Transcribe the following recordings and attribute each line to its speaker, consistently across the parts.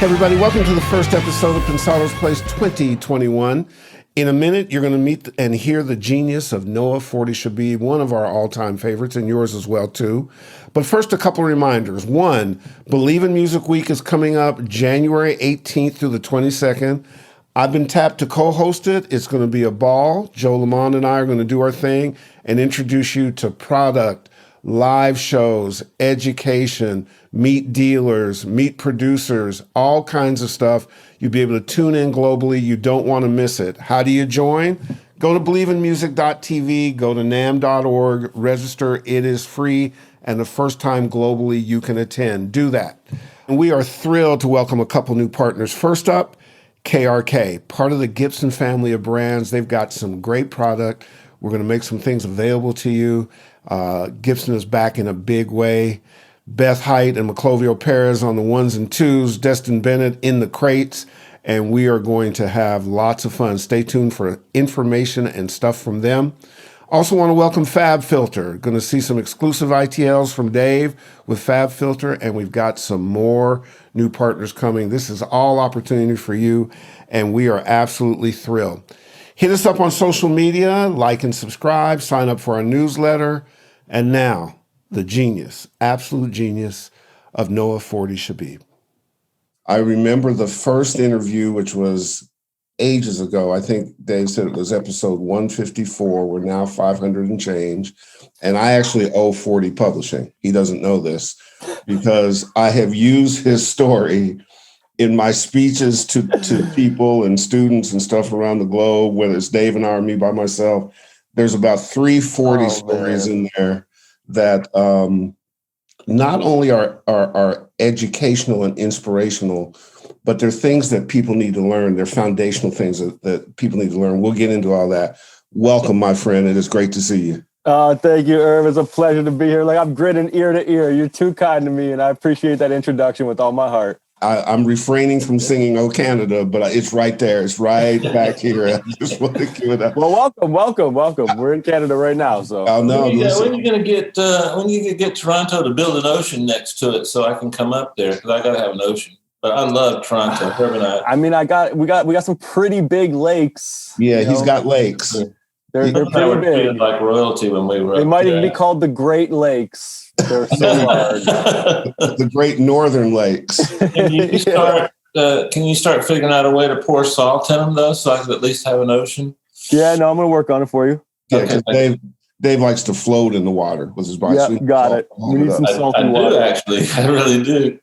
Speaker 1: Hey everybody, welcome to the first episode of Pensado's Place 2021. In a minute, you're going to meet and hear the genius of Noah 40 Shebib, one of our all-time favorites, and yours as well, too. But first, a couple of reminders. One, Believe in Music Week is coming up January 18th through the 22nd. I've been tapped to co-host it. It's going to be a ball. Joe Lamont and I are going to do our thing and introduce you to product, live shows, education, meet dealers, meet producers, all kinds of stuff. You'll be able to tune in globally. You don't want to miss it. How do you join? Go to believeinmusic.tv, go to NAMM.org, register. It is free, and the first time globally you can attend. Do that. And we are thrilled to welcome a couple new partners. First up, KRK, part of the Gibson family of brands. They've got some great product. We're going to make some things available to you. Gibson is back in a big way. Beth Height and Maclovio Perez on the ones and twos, Destin Bennett in the crates, and we are going to have lots of fun. Stay tuned for information and stuff from them. Also want to welcome FabFilter. Going to see some exclusive ITLs from Dave with FabFilter, and we've got some more new partners coming. This is all opportunity for you, and we are absolutely thrilled. Hit us up on social media, like and subscribe, sign up for our newsletter. And now, the genius, absolute genius of Noah 40 Shebib. I remember the first interview, which was ages ago. I think Dave said it was episode 154. We're now 500 and change. And I actually owe 40 Publishing. He doesn't know this because I have used his story in my speeches to people and students and stuff around the globe, whether it's Dave and I or me by myself. There's about 340 stories in there that not only are educational and inspirational, but they're things that people need to learn. They're foundational things that people need to learn. We'll get into all that. Welcome, my friend. It is great to see you.
Speaker 2: Thank you, Irv. It's a pleasure to be here. Like, I'm grinning ear to ear. You're too kind to me, and I appreciate that introduction with all my heart.
Speaker 1: I'm refraining from singing "Oh Canada," but it's right there. It's right back here. I just want to give it up.
Speaker 2: Well, welcome. We're in Canada right now, so.
Speaker 1: Oh no!
Speaker 3: When are you going to get? When you can get Toronto to build an ocean next to it, so I can come up there because I got to have an ocean. But I love Toronto.
Speaker 2: I mean, we got some pretty big lakes.
Speaker 1: Yeah, he's got lakes.
Speaker 2: They're pretty big.
Speaker 3: Like royalty when we were.
Speaker 2: They might even be called the Great Lakes. They're so large.
Speaker 1: The Great Northern Lakes.
Speaker 3: Can you start figuring out a way to pour salt in them though, so I could at least have an ocean?
Speaker 2: Yeah, no, I'm going to work on it for you.
Speaker 1: Yeah, because Dave likes to float in the water with his body.
Speaker 2: Yeah, got it. We need some salt in water.
Speaker 3: I do, actually. I really do.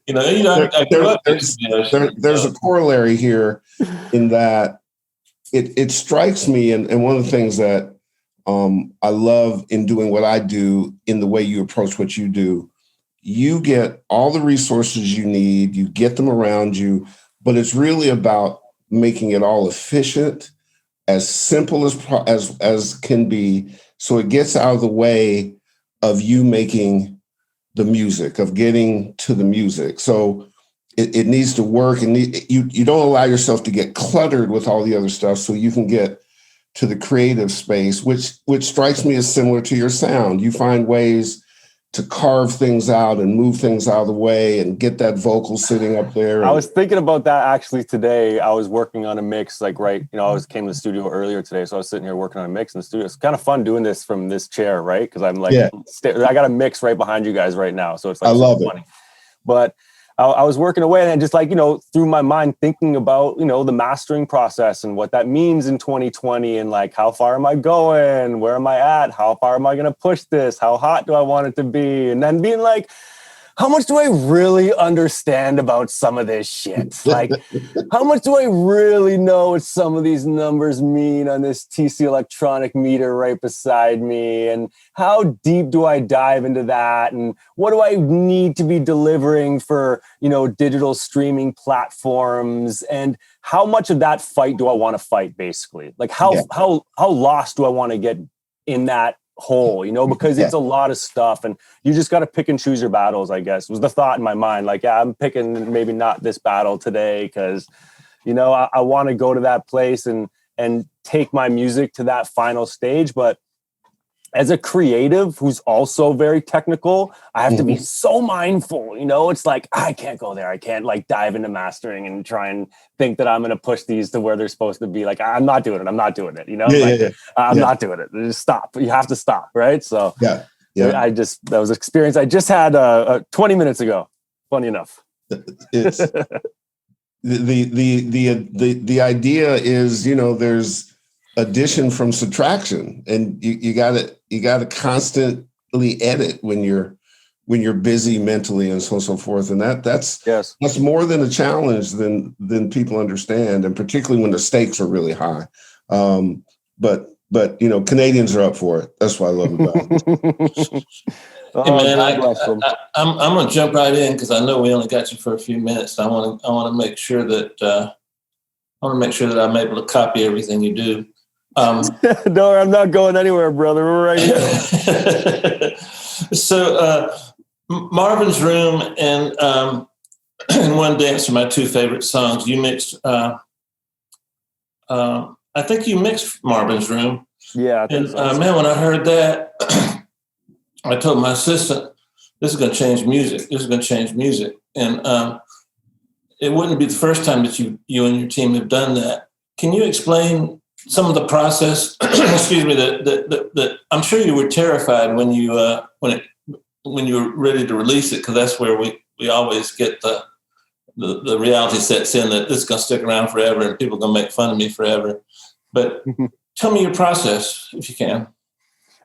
Speaker 1: There's a corollary here in that it strikes me, and one of the things that I love in doing what I do in the way you approach what you do, you get all the resources you need, you get them around you, but it's really about making it all efficient, as simple as can be, so it gets out of the way of you making the music, of getting to the music. So it needs to work, and you don't allow yourself to get cluttered with all the other stuff, so you can get to the creative space, which strikes me as similar to your sound. You find ways to carve things out and move things out of the way and get that vocal sitting up there.
Speaker 2: I was thinking about that actually today. I was working on a mix, I came to the studio earlier today, so I was sitting here working on a mix in the studio. It's kind of fun doing this from this chair, right? Because I'm like, I got a mix right behind you guys right now, so it's like, I love it. But I was working away and just through my mind thinking about, the mastering process and what that means in 2020 and like, how far am I going? Where am I at? How far am I going to push this? How hot do I want it to be? And then being like, how much do I really understand about some of this shit? Like, how much do I really know what some of these numbers mean on this TC electronic meter right beside me? And how deep do I dive into that? And what do I need to be delivering for, digital streaming platforms? And how much of that fight do I want to fight, basically? Like, how lost do I want to get in that hole, because it's a lot of stuff, and you just got to pick and choose your battles, I guess, was the thought in my mind. Like, I'm picking maybe not this battle today because, I want to go to that place and take my music to that final stage. But as a creative who's also very technical, I have to be so mindful, it's like, I can't go there. I can't like dive into mastering and try and think that I'm going to push these to where they're supposed to be. Like, I'm not doing it. I'm not doing it. I'm not doing it. Just stop. You have to stop. Right. So that was an experience I just had 20 minutes ago. Funny enough.
Speaker 1: It's the idea is, there's addition from subtraction, and you gotta constantly edit when you're busy mentally and so on and so forth. And that's more than a challenge than people understand, and particularly when the stakes are really high. But Canadians are up for it. That's what I love about it.
Speaker 3: Hey man, I'm gonna jump right in because I know we only got you for a few minutes. I want to make sure that I'm able to copy everything you do.
Speaker 2: No, I'm not going anywhere, brother. We're right here.
Speaker 3: So Marvin's Room and One Dance are my two favorite songs. You mixed, I think you mixed Marvin's Room.
Speaker 2: Yeah.
Speaker 3: And man, when I heard that, I told my assistant, this is going to change music. This is going to change music. And it wouldn't be the first time that you and your team have done that. Can you explain some of the process? Excuse me. That I'm sure you were terrified when you were ready to release it, because that's where we always get the reality sets in that this is going to stick around forever and people are going to make fun of me forever. But tell me your process if you can.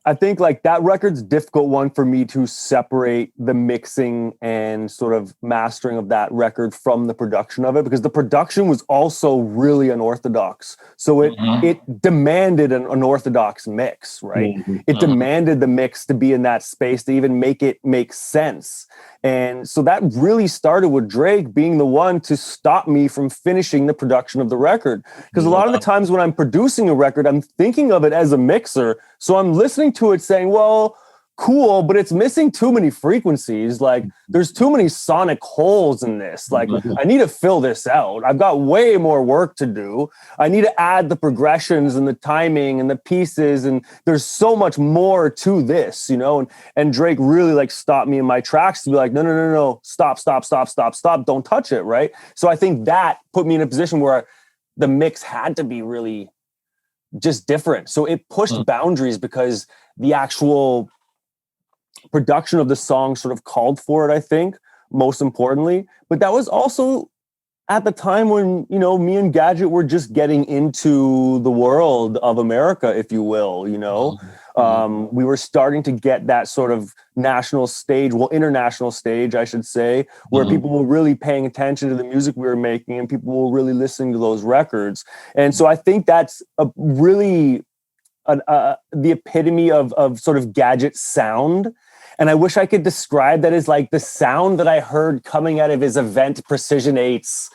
Speaker 2: I think like that record's a difficult one for me to separate the mixing and sort of mastering of that record from the production of it, because the production was also really unorthodox. So it demanded an unorthodox mix, right? It demanded the mix to be in that space to even make it make sense. And so that really started with Drake being the one to stop me from finishing the production of the record. Because a lot of the times when I'm producing a record, I'm thinking of it as a mixer. So I'm listening to it saying, well, cool, but it's missing too many frequencies. Like, there's too many sonic holes in this. Like, I need to fill this out. I've got way more work to do. I need to add the progressions and the timing and the pieces. And there's so much more to this, and Drake really like stopped me in my tracks to be like, no, stop. Don't touch it. Right. So I think that put me in a position where the mix had to be really just different. So it pushed boundaries because the actual production of the song sort of called for it, I think, most importantly. But that was also at the time when, me and Gadget were just getting into the world of America, if you will, we were starting to get that sort of national stage, international stage, I should say, where people were really paying attention to the music we were making and people were really listening to those records. And so I think that's really the epitome of sort of Gadget sound. And I wish I could describe that as like the sound that I heard coming out of his Event Precision 8s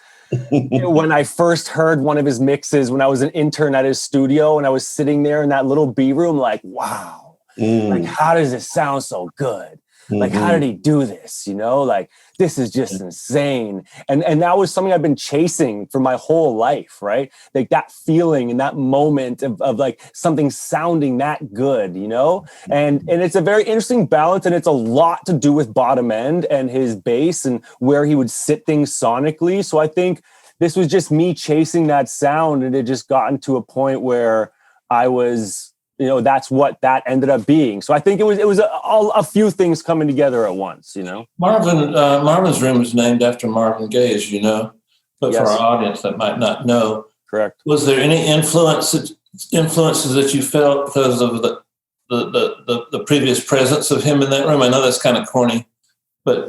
Speaker 2: when I first heard one of his mixes when I was an intern at his studio, and I was sitting there in that little B room like, wow, like, how does it sound so good? Like, how did he do this? Like, this is just insane. And that was something I've been chasing for my whole life, right? Like that feeling and that moment of like something sounding that good, and it's a very interesting balance, and it's a lot to do with Bottom End and his bass and where he would sit things sonically. So I think this was just me chasing that sound, and it just gotten to a point where I was, that's what that ended up being. So I think it was a few things coming together at once,
Speaker 3: Marvin's Room is named after Marvin Gaye, as you know, but
Speaker 2: yes.
Speaker 3: For our audience that might not know.
Speaker 2: Correct.
Speaker 3: Was there any influences that you felt because of the previous presence of him in that room? I know that's kind of corny,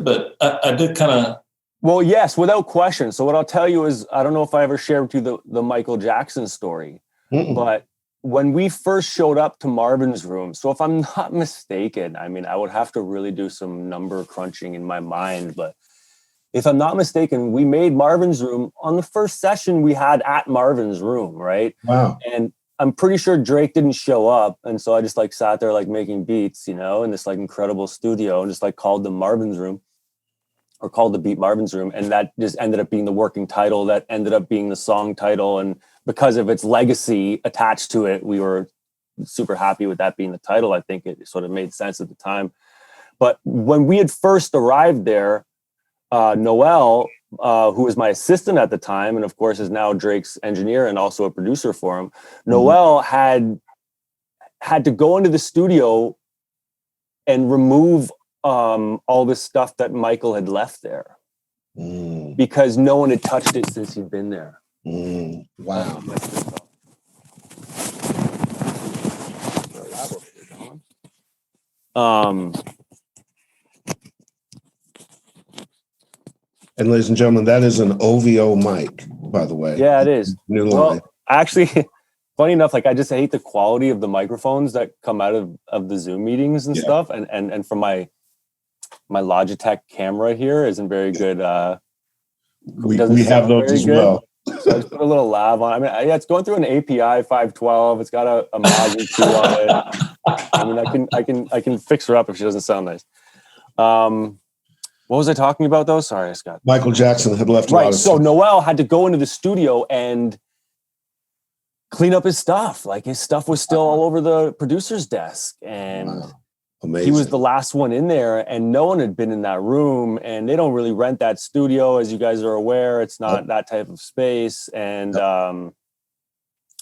Speaker 3: but I did kind of.
Speaker 2: Well, yes, without question. So what I'll tell you is, I don't know if I ever shared with you the Michael Jackson story, but when we first showed up to Marvin's Room, so if I'm not mistaken, I mean, I would have to really do some number crunching in my mind, but if I'm not mistaken, we made Marvin's Room on the first session we had at Marvin's Room, right?
Speaker 1: Wow.
Speaker 2: And I'm pretty sure Drake didn't show up. And so I just like sat there like making beats, you know, in this like incredible studio and just like called them Marvin's Room. Or called the beat Marvin's Room. And that just ended up being the working title. That ended up being the song title. And because of its legacy attached to it, we were super happy with that being the title. I think it sort of made sense at the time. But when we had first arrived there, Noel, who was my assistant at the time, and of course is now Drake's engineer and also a producer for him, Noel had to go into the studio and remove all this stuff that Michael had left there because no one had touched it since he'd been there.
Speaker 1: Wow. And ladies and gentlemen, that is an OVO mic, by the way.
Speaker 2: Yeah, it is.
Speaker 1: New line.
Speaker 2: Well, actually, funny enough, like I just hate the quality of the microphones that come out of the Zoom meetings and stuff. And from my Logitech camera here isn't very good.
Speaker 1: We have those as well.
Speaker 2: So I just put a little lav on. I mean, yeah, it's going through an API 512. It's got a Moz EQ on it. I mean, I can fix her up if she doesn't sound nice. What was I talking about though? Sorry, Scott.
Speaker 1: Michael Jackson had left.
Speaker 2: Right. So Noel had to go into the studio and clean up his stuff. Like his stuff was still all over the producer's desk, and
Speaker 1: Amazing.
Speaker 2: He was the last one in there, and no one had been in that room. And they don't really rent that studio, as you guys are aware. It's not that type of space, and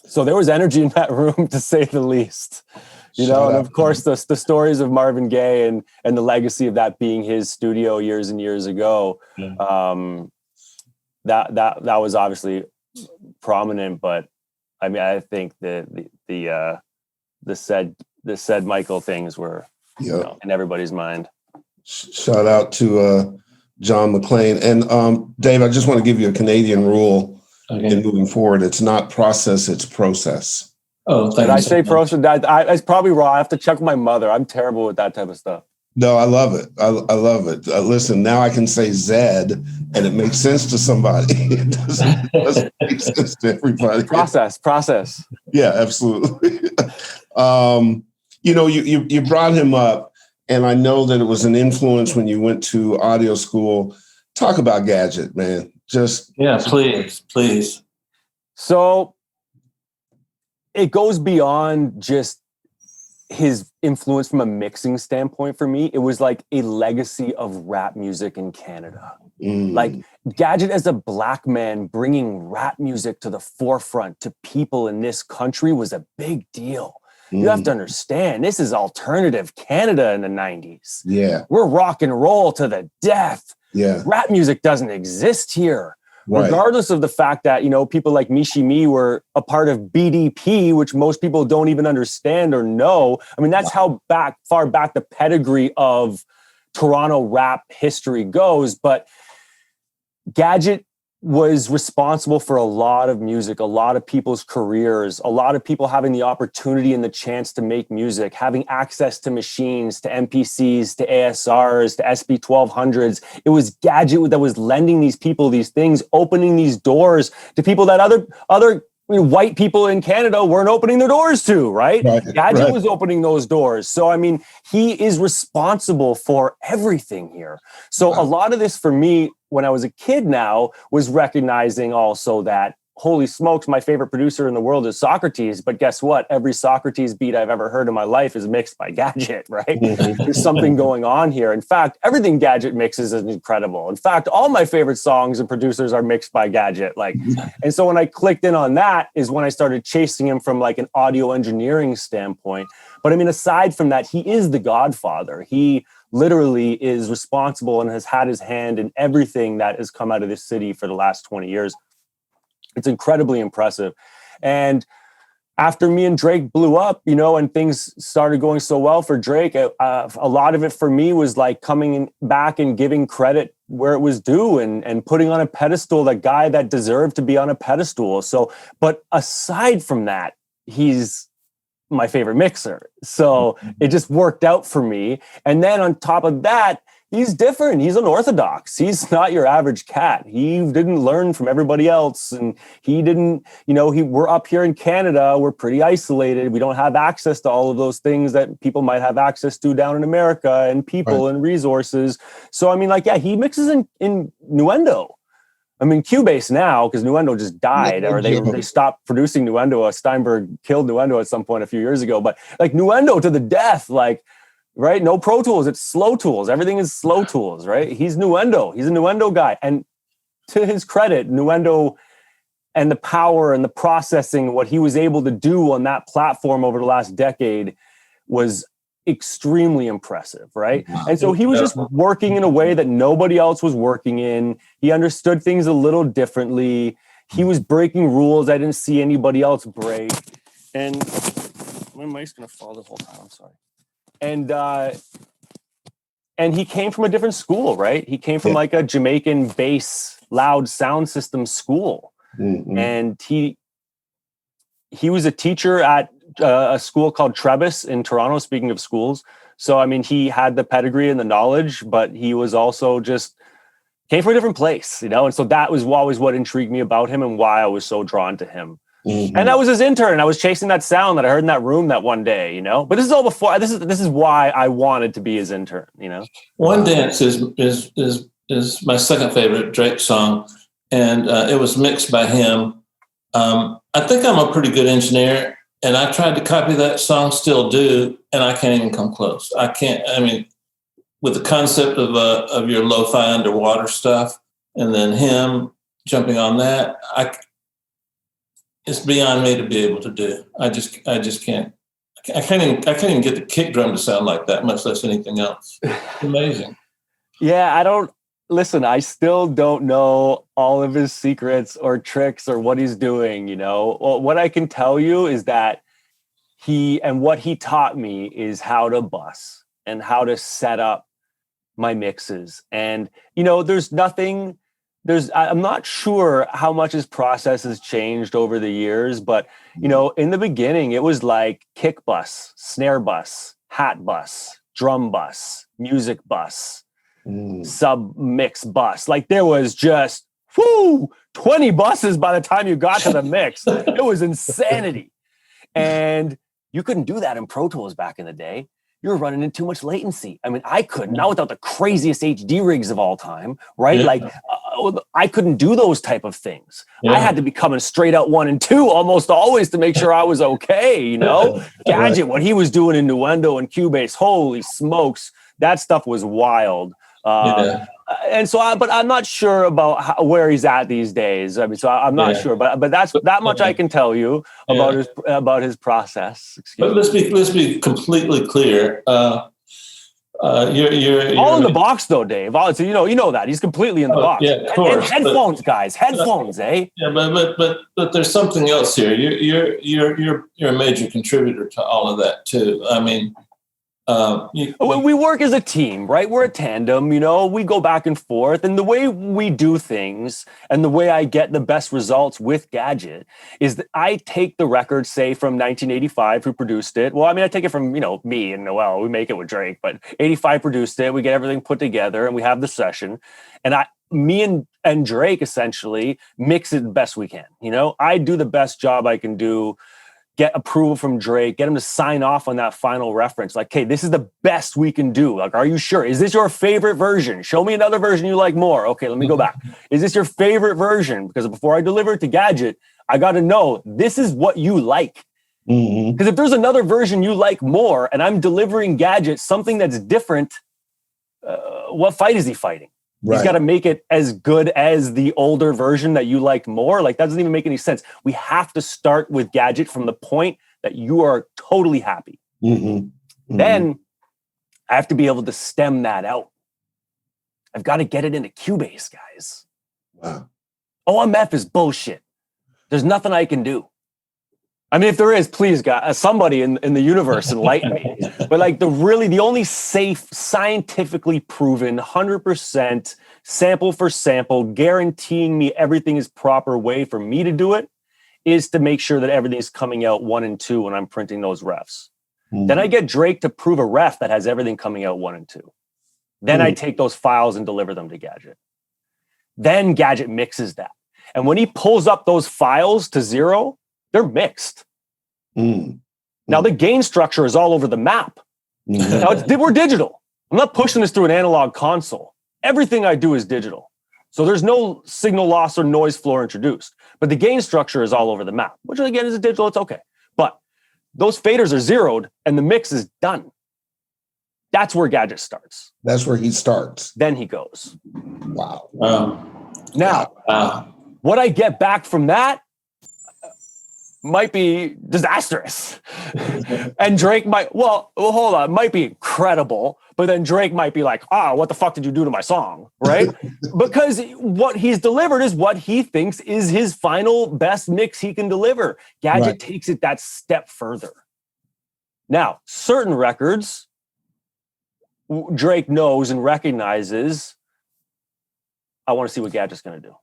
Speaker 2: so there was energy in that room, to say the least. You know, and of course, the stories of Marvin Gaye and the legacy of that being his studio years and years ago. That was obviously prominent, but I mean, I think the said Michael things were in everybody's mind.
Speaker 1: Shout out to John McClain. And Dave, I just want to give you a Canadian rule in moving forward. It's not process, it's process.
Speaker 2: Oh, did I say process? It's probably wrong. I have to check with my mother. I'm terrible with that type of stuff.
Speaker 1: No, I love it. I love it. Listen, now I can say Zed, and it makes sense to somebody. It doesn't make sense to everybody.
Speaker 2: Process.
Speaker 1: Yeah, absolutely. You brought him up, and I know that it was an influence when you went to audio school. Talk about Gadget, man.
Speaker 3: Please.
Speaker 2: So it goes beyond just his influence from a mixing standpoint. For me, it was like a legacy of rap music in Canada. Like Gadget as a black man bringing rap music to the forefront to people in this country was a big deal. You have to understand, this is alternative Canada in the 90s.
Speaker 1: Yeah.
Speaker 2: We're rock and roll to the death.
Speaker 1: Yeah.
Speaker 2: Rap music doesn't exist here. Right. Regardless of the fact that, people like Michi Me were a part of BDP, which most people don't even understand or know. I mean, that's how far back the pedigree of Toronto rap history goes. But Gadget was responsible for a lot of music, a lot of people's careers, a lot of people having the opportunity and the chance to make music, having access to machines, to MPCs, to ASRs, to SB1200s. It was Gadget that was lending these people these things, opening these doors to people that other white people in Canada weren't opening their doors to, right? Gadget was opening those doors. So, I mean, he is responsible for everything here. So a lot of this for me, when I was a kid now, was recognizing also that, holy smokes, my favorite producer in the world is Socrates. But guess what? Every Socrates beat I've ever heard in my life is mixed by Gadget, right? There's something going on here. In fact, everything Gadget mixes is incredible. In fact, all my favorite songs and producers are mixed by Gadget. And so when I clicked in on that is when I started chasing him from like an audio engineering standpoint. But I mean, aside from that, he is the godfather. He literally is responsible and has had his hand in everything that has come out of this city for the last 20 years. It's incredibly impressive. And after me and Drake blew up, you know, and things started going so well for Drake, a lot of it for me was like coming back and giving credit where it was due and putting on a pedestal the guy that deserved to be on a pedestal. So, but aside from that, he's my favorite mixer. So it just worked out for me. And then on top of that, he's different. He's unorthodox. He's not your average cat. He didn't learn from everybody else. And he didn't, you know, we're up here in Canada. We're pretty isolated. We don't have access to all of those things that people might have access to down in America, and people and resources. So, I mean, like, yeah, he mixes in Nuendo. I mean, Cubase now, because Nuendo just died, or they stopped producing Nuendo. Steinberg killed Nuendo at some point a few years ago. But like Nuendo to the death, like, right? No Pro Tools, it's Slow Tools. Everything is Slow Tools, right? He's Nuendo. He's a Nuendo guy. And to his credit, Nuendo and the power and the processing, what he was able to do on that platform over the last decade was extremely impressive, right? And so he was just working in a way that nobody else was working in. He understood things a little differently. He was breaking rules I didn't see anybody else break. And my mic's gonna fall the whole time. I'm sorry. And he came from a different school, right? He came from like a Jamaican bass, loud sound system school. And he was a teacher at a school called Trebas in Toronto, speaking of schools. So, I mean, he had the pedigree and the knowledge, but he was also just came from a different place, you know? And so that was always what intrigued me about him and why I was so drawn to him. And I was his intern. I was chasing that sound that I heard in that room that one day, you know? But this is all before, this is why I wanted to be his intern, you know?
Speaker 3: One Dance is my second favorite Drake song. And it was mixed by him. I think I'm a pretty good engineer, and I tried to copy that song, still do, and I can't even come close. I can't. I mean, with the concept of your lo-fi underwater stuff, and then him jumping on that, it's beyond me to be able to do. I just can't. I can't even get the kick drum to sound like that, much less anything else. It's amazing.
Speaker 2: Yeah, Listen, I still don't know all of his secrets or tricks or what he's doing, you know. Well, what I can tell you is that what he taught me is how to bus and how to set up my mixes. And, you know, I'm not sure how much his process has changed over the years, but, you know, in the beginning, it was like kick bus, snare bus, hat bus, drum bus, music bus, sub mix bus. Like there was just 20 buses by the time you got to the mix. It was insanity. And you couldn't do that in Pro Tools back in the day. You were running into too much latency. I mean, I couldn't, not without the craziest HD rigs of all time, right? Like I couldn't do those type of things. I had to be coming straight out 1 and 2 almost always to make sure I was okay, you know? Gadget, what he was doing in Nuendo and Cubase, holy smokes, that stuff was wild. And so, but I'm not sure about where he's at these days. I mean, so I'm not sure, but that's that much I can tell you about his process.
Speaker 3: But let's be completely clear. You're
Speaker 2: all in the box, though, Dave. So you know that he's completely in the box.
Speaker 3: Yeah, of course.
Speaker 2: And headphones, guys, headphones, eh?
Speaker 3: Yeah, but there's something else here. You're a major contributor to all of that too. I mean.
Speaker 2: We work as a team, right? We're a tandem, you know, we go back and forth. And the way we do things and the way I get the best results with Gadget is that I take the record, say, from 1985, who produced it. Well, I mean, I take it from, you know, me and Noel. We make it with Drake, but 85 produced it. We get everything put together and we have the session. And me and Drake essentially mix it the best we can. You know, I do the best job I can do. Get approval from Drake, get him to sign off on that final reference. Like, hey, this is the best we can do. Like, are you sure? Is this your favorite version? Show me another version you like more. Okay, let me go back. Is this your favorite version? Because before I deliver it to Gadget, I got to know this is what you like. Because if there's another version you like more and I'm delivering Gadget something that's different, what fight is he fighting? Right. He's got to make it as good as the older version that you liked more. Like, that doesn't even make any sense. We have to start with Gadget from the point that you are totally happy. Then I have to be able to stem that out. I've got to get it into Cubase, guys. Wow. OMF is bullshit. There's nothing I can do. I mean, if there is, please, God, somebody in the universe enlighten me. But like the only safe, scientifically proven, 100% sample for sample, guaranteeing me everything is proper way for me to do it is to make sure that everything is coming out 1 and 2 when I'm printing those refs. Then I get Drake to prove a ref that has everything coming out 1 and 2. Then I take those files and deliver them to Gadget. Then Gadget mixes that. And when he pulls up those files to 0, they're mixed. Now the gain structure is all over the map. Now we're digital. I'm not pushing this through an analog console. Everything I do is digital. So there's no signal loss or noise floor introduced. But the gain structure is all over the map, which again is a digital, it's okay. But those faders are zeroed and the mix is done. That's where Gadget starts.
Speaker 1: That's where he starts.
Speaker 2: Then he goes.
Speaker 1: Wow.
Speaker 2: Now, what I get back from that might be disastrous. And Drake might, well, hold on, might be incredible, but then Drake might be like, what the fuck did you do to my song, right? Because what he's delivered is what he thinks is his final best mix he can deliver. Gadget takes it that step further. Now, certain records, Drake knows and recognizes, I want to see what Gadget's going to do.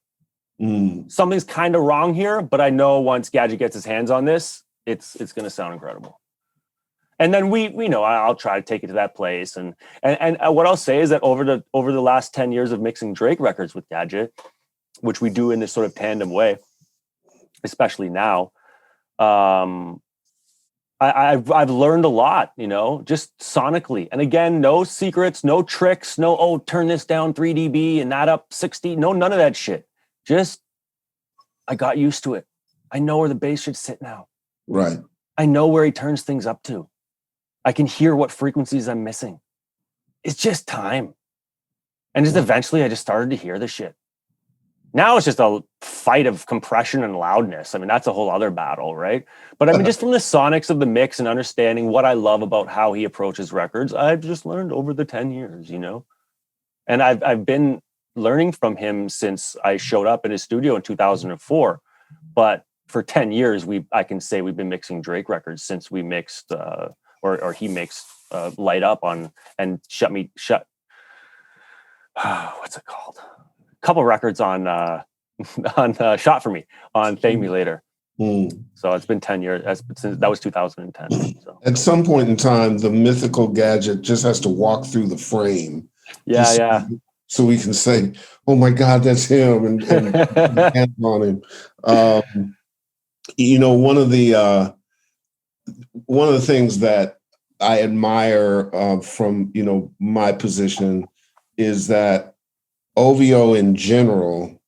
Speaker 2: Something's kind of wrong here, but I know once Gadget gets his hands on this, it's going to sound incredible. And then we know I'll try to take it to that place. And what I'll say is that over the last 10 years of mixing Drake records with Gadget, which we do in this sort of tandem way, especially now, I've learned a lot, just sonically. And again, no secrets, no tricks, no, turn this down 3 dB and that up 60. No, none of that shit. Just, I got used to it. I know where the bass should sit now.
Speaker 1: Right.
Speaker 2: I know where he turns things up to. I can hear what frequencies I'm missing. It's just time. And just eventually I just started to hear the shit. Now it's just a fight of compression and loudness. I mean, that's a whole other battle, right? But I mean, just from the sonics of the mix and understanding what I love about how he approaches records, I've just learned over the 10 years, And I've been learning from him since I showed up in his studio in 2004. But for 10 years, I can say we've been mixing Drake records since we mixed, or he mixed Light Up on and what's it called? Couple records on Shot For Me on Thank Me Later. So it's been 10 years. That was 2010. So. At
Speaker 1: some point in time, the mythical Gadget just has to walk through the frame.
Speaker 2: Yeah.
Speaker 1: So we can say, "Oh my God, that's him," and hands on him. One of the things that I admire from my position is that OVO in general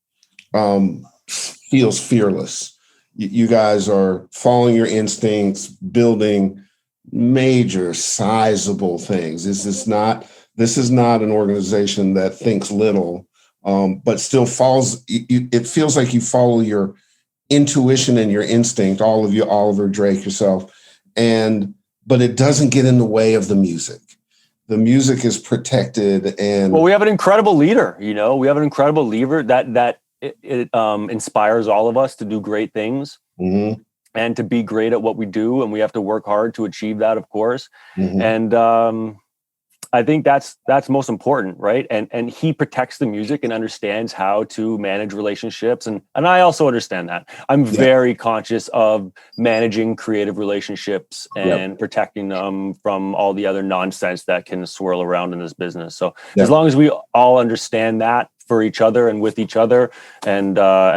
Speaker 1: feels fearless. You guys are following your instincts, building major, sizable things. This is not an organization that thinks little, but still follows. It feels like you follow your intuition and your instinct, all of you, Oliver, Drake, yourself, but it doesn't get in the way of the music. The music is protected, and
Speaker 2: we have an incredible leader. We have an incredible leader that inspires all of us to do great things and to be great at what we do, and we have to work hard to achieve that, of course. And I think that's most important, right? And he protects the music and understands how to manage relationships. And I also understand that. I'm very conscious of managing creative relationships and protecting them from all the other nonsense that can swirl around in this business. So as long as we all understand that for each other and with each other, and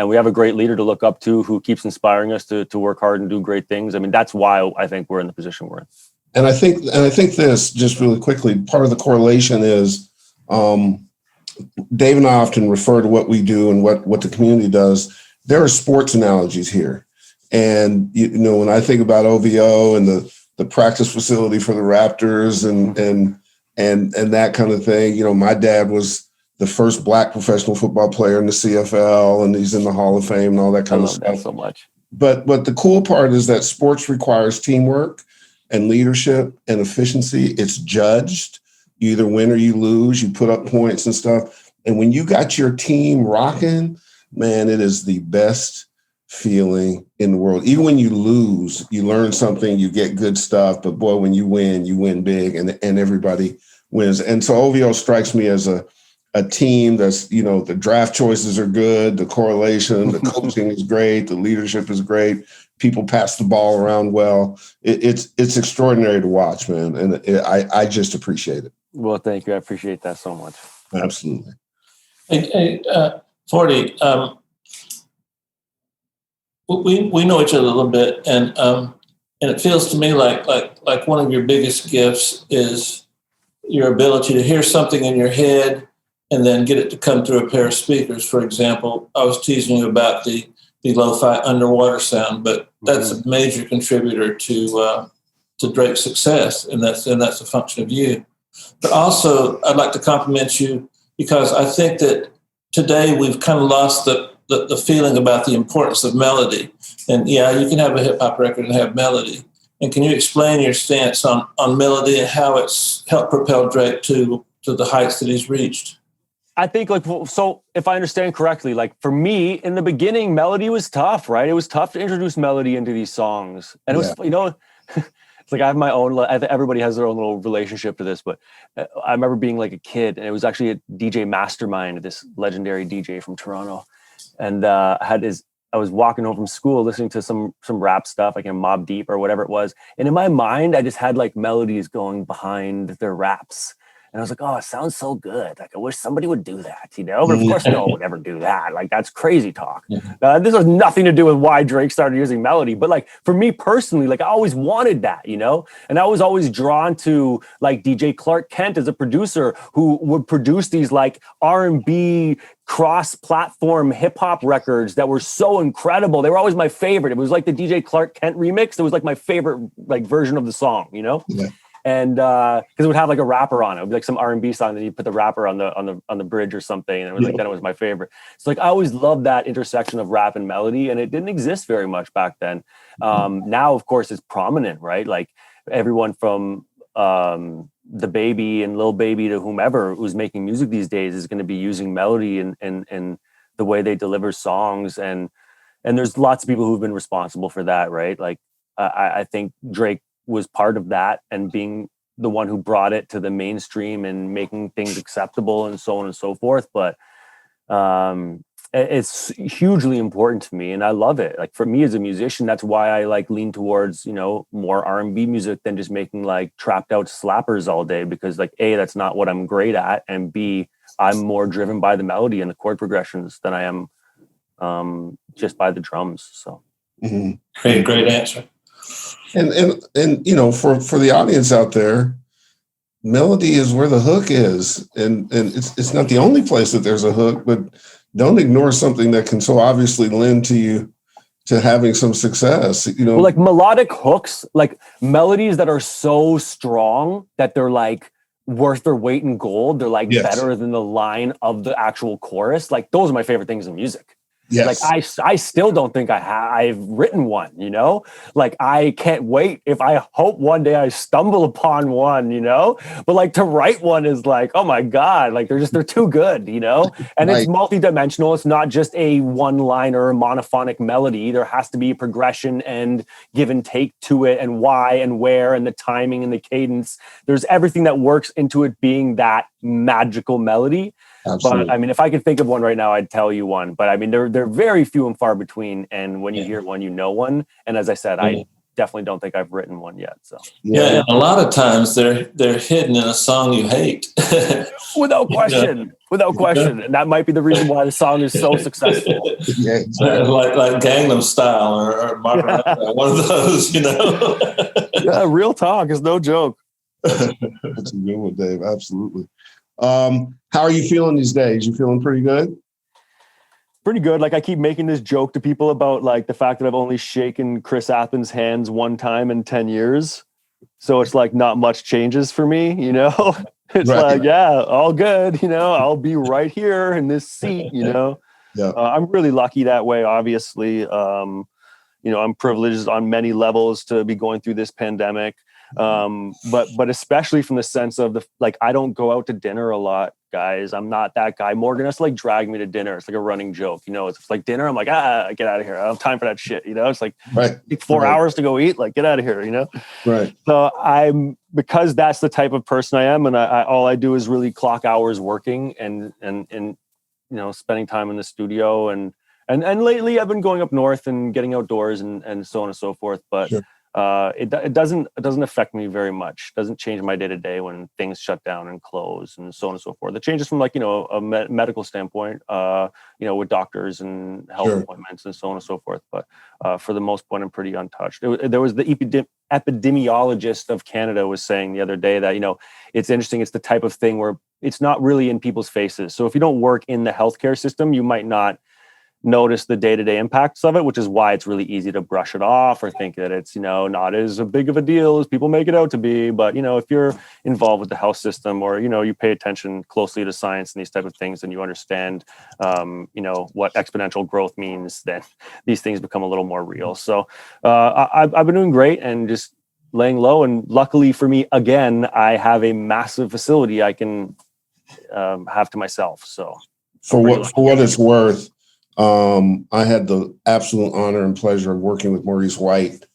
Speaker 2: we have a great leader to look up to who keeps inspiring us to work hard and do great things. I mean, that's why I think we're in the position we're in.
Speaker 1: And I think this, just really quickly, part of the correlation is Dave and I often refer to what we do and what the community does. There are sports analogies here. And, when I think about OVO and the practice facility for the Raptors and that kind of thing, my dad was the first Black professional football player in the CFL, and he's in the Hall of Fame and all that kind of stuff.
Speaker 2: That so much.
Speaker 1: But the cool part is that sports requires teamwork and leadership and efficiency. It's judged. You either win or you lose. You put up points and stuff. And when you got your team rocking, man, it is the best feeling in the world. Even when you lose, you learn something, you get good stuff. But boy, when you win big, and everybody wins. And so OVO strikes me as a team that's, the draft choices are good, the correlation, the coaching is great, the leadership is great, people pass the ball around well. It's extraordinary to watch, man. And I just appreciate it.
Speaker 2: Well, thank you. I appreciate that so much.
Speaker 1: Absolutely.
Speaker 3: Hey, 40, we know each other a little bit, and it feels to me like one of your biggest gifts is your ability to hear something in your head and then get it to come through a pair of speakers. For example, I was teasing you about the lo-fi underwater sound, but that's a major contributor to Drake's success, and that's a function of you. But also, I'd like to compliment you because I think that today we've kind of lost the feeling about the importance of melody. And yeah, you can have a hip hop record and have melody. And can you explain your stance on melody and how it's helped propel Drake to the heights that he's reached?
Speaker 2: I think so if I understand correctly, for me in the beginning, melody was tough, right? It was tough to introduce melody into these songs. And it was, it's like I have my own, everybody has their own little relationship to this, but I remember being like a kid, and it was actually a DJ Mastermind, this legendary DJ from Toronto. And I was walking home from school listening to some rap stuff, like in Mobb Deep or whatever it was. And in my mind, I just had melodies going behind their raps. And I was like, oh, it sounds so good. I wish somebody would do that, But of course, no one would ever do that. That's crazy talk. This has nothing to do with why Drake started using melody. But for me personally, I always wanted that, And I was always drawn to DJ Clark Kent as a producer who would produce these R&B cross-platform hip-hop records that were so incredible. They were always my favorite. It was like the DJ Clark Kent remix. It was my favorite version of the song, Yeah. And because it would have a rapper on it. It would be some R&B song, then you put the rapper on the bridge or something, and it was then it was my favorite. So I always loved that intersection of rap and melody, and it didn't exist very much back then. Now, of course, it's prominent, right? Everyone from the Baby and Lil Baby to whomever who's making music these days is going to be using melody and the way they deliver songs, and there's lots of people who've been responsible for that, right? I think Drake was part of that, and being the one who brought it to the mainstream and making things acceptable and so on and so forth. But it's hugely important to me, and I love it. For me as a musician, that's why I lean towards, more R&B music than just making trapped out slappers all day, because A, that's not what I'm great at, and B, I'm more driven by the melody and the chord progressions than I am just by the drums. So
Speaker 3: great answer.
Speaker 1: And for the audience out there, melody is where the hook is, and it's not the only place that there's a hook, but don't ignore something that can so obviously lend to having some success.
Speaker 2: Well, melodic hooks, melodies that are so strong that they're worth their weight in gold. They're better than the line of the actual chorus. Those are my favorite things in music.
Speaker 1: Yes.
Speaker 2: I still don't think I've written one, I can't wait. I hope one day I stumble upon one, but to write one is oh my God, they're too good, and it's multidimensional. It's not just a one liner or monophonic melody. There has to be a progression and give and take to it, and why and where, and the timing and the cadence. There's everything that works into it being that magical melody.
Speaker 1: Absolutely.
Speaker 2: But if I could think of one right now, I'd tell you one. But they're very few and far between. And when you hear one, you know one. And as I said, I definitely don't think I've written one yet. So
Speaker 3: and a lot of times they're hidden in a song you hate.
Speaker 2: Without question. Without question. And that might be the reason why the song is so successful.
Speaker 3: Like Gangnam Style or Margaret, one of those,
Speaker 2: Yeah, real talk is no joke.
Speaker 1: That's a good one, Dave. Absolutely. How are you feeling these days? You feeling pretty good?
Speaker 2: Pretty good. I keep making this joke to people about the fact that I've only shaken Chris Athens' hands one time in 10 years. So it's not much changes for me, It's
Speaker 1: right.
Speaker 2: All good, I'll be right here in this seat, Yeah. I'm really lucky that way, obviously. I'm privileged on many levels to be going through this pandemic. But especially from the sense of I don't go out to dinner a lot. guys. I'm not that guy. Morgan has to like drag me to dinner. It's like a running joke, you know. It's like dinner. I'm like, get out of here. I don't have time for that shit, you know. It's like 4 hours to go eat. Like, get out of here, you know.
Speaker 1: Right.
Speaker 2: So because that's the type of person I am, and I all I do is really clock hours working and you know, spending time in the studio and lately I've been going up north and getting outdoors and so on and so forth. But
Speaker 1: sure.
Speaker 2: It doesn't affect me very much. It doesn't change my day to day when things shut down and close and so on and so forth. It changes from like, you know, a medical standpoint, you know, with doctors and health appointments and so on and so forth. But for the most part, I'm pretty untouched. There was the epidemiologist of Canada was saying the other day that, you know, it's interesting. It's the type of thing where it's not really in people's faces. So if you don't work in the healthcare system, you might not notice the day-to-day impacts of it, which is why it's really easy to brush it off or think that it's, you know, not as big of a deal as people make it out to be. But, you know, if you're involved with the health system or, you know, you pay attention closely to science and these type of things, and you understand, you know, what exponential growth means, then these things become a little more real. So I've been doing great and just laying low. And luckily for me, again, I have a massive facility I can have to myself. So
Speaker 1: for what it's worth, I had the absolute honor and pleasure of working with Maurice White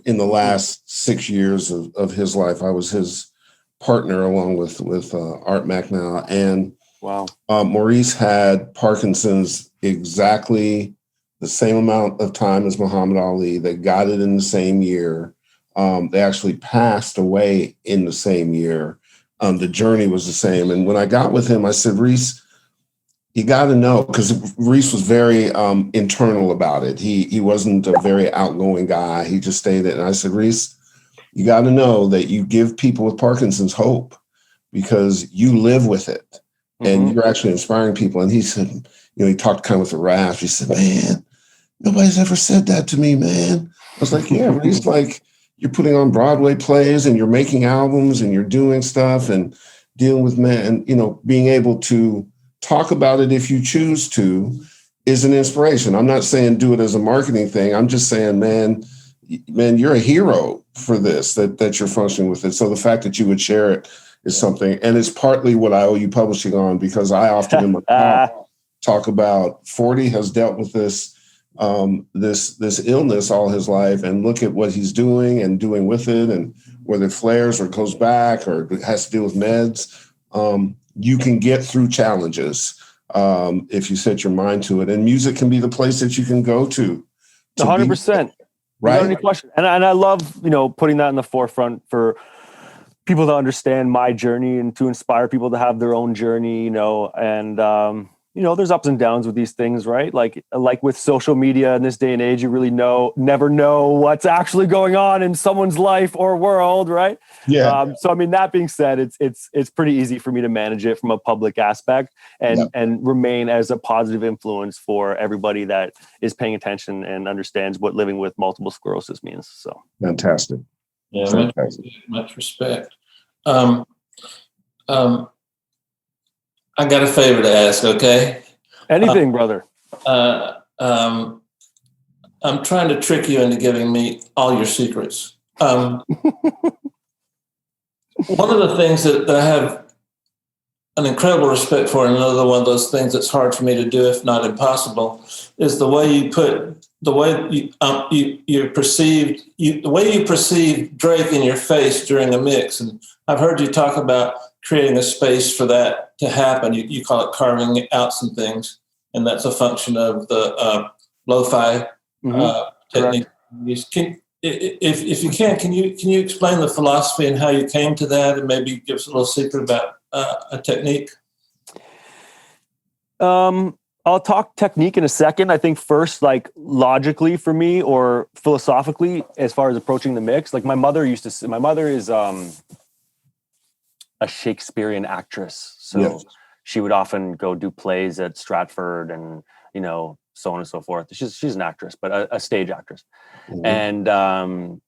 Speaker 1: in the last 6 years of his life. I was his partner along with Art McNally. And
Speaker 2: wow,
Speaker 1: Maurice had Parkinson's exactly the same amount of time as Muhammad Ali. They got it in the same year. They actually passed away in the same year. The journey was the same. And when I got with him, I said, Reese, you got to know, because Reese was very internal about it. He wasn't a very outgoing guy. He just stayed it. And I said, Reese, you got to know that you give people with Parkinson's hope because you live with it and you're actually inspiring people. And he said, you know, he talked kind of with a rasp. He said, man, nobody's ever said that to me, man. I was like, yeah, Reese, like you're putting on Broadway plays and you're making albums and you're doing stuff and dealing with men and, you know, being able to talk about it if you choose to is an inspiration. I'm not saying do it as a marketing thing. I'm just saying, man, you're a hero for this, that you're functioning with it. So the fact that you would share it is something, and it's partly what I owe you publishing on, because I often in my talk about 40 has dealt with this illness all his life, and look at what he's doing and doing with it, and whether it flares or goes back or has to deal with meds. You can get through challenges if you set your mind to it, and music can be the place that you can go to
Speaker 2: 100%.
Speaker 1: Right.
Speaker 2: Without any question. And I love, you know, putting that in the forefront for people to understand my journey and to inspire people to have their own journey, you know, and, you know, there's ups and downs with these things, right? Like with social media in this day and age, you really never know what's actually going on in someone's life or world, right?
Speaker 1: Yeah.
Speaker 2: So, I mean, that being said, it's pretty easy for me to manage it from a public aspect and remain as a positive influence for everybody that is paying attention and understands what living with multiple sclerosis means. So
Speaker 1: fantastic.
Speaker 3: Yeah,
Speaker 1: fantastic.
Speaker 3: Much respect. I got a favor to ask, okay?
Speaker 2: Anything, brother.
Speaker 3: I'm trying to trick you into giving me all your secrets. One of the things that I have an incredible respect for, and another one of those things that's hard for me to do, if not impossible, is the way you perceive Drake in your face during a mix. And I've heard you talk about creating a space for that to happen. You call it carving out some things, and that's a function of the lo-fi technique. If you can you explain the philosophy and how you came to that, and maybe give us a little secret about a technique?
Speaker 2: I'll talk technique in a second. I think first, like logically for me or philosophically, as far as approaching the mix, like my mother is a Shakespearean actress. So she would often go do plays at Stratford and, you know, so on and so forth. She's an actress, but a stage actress. And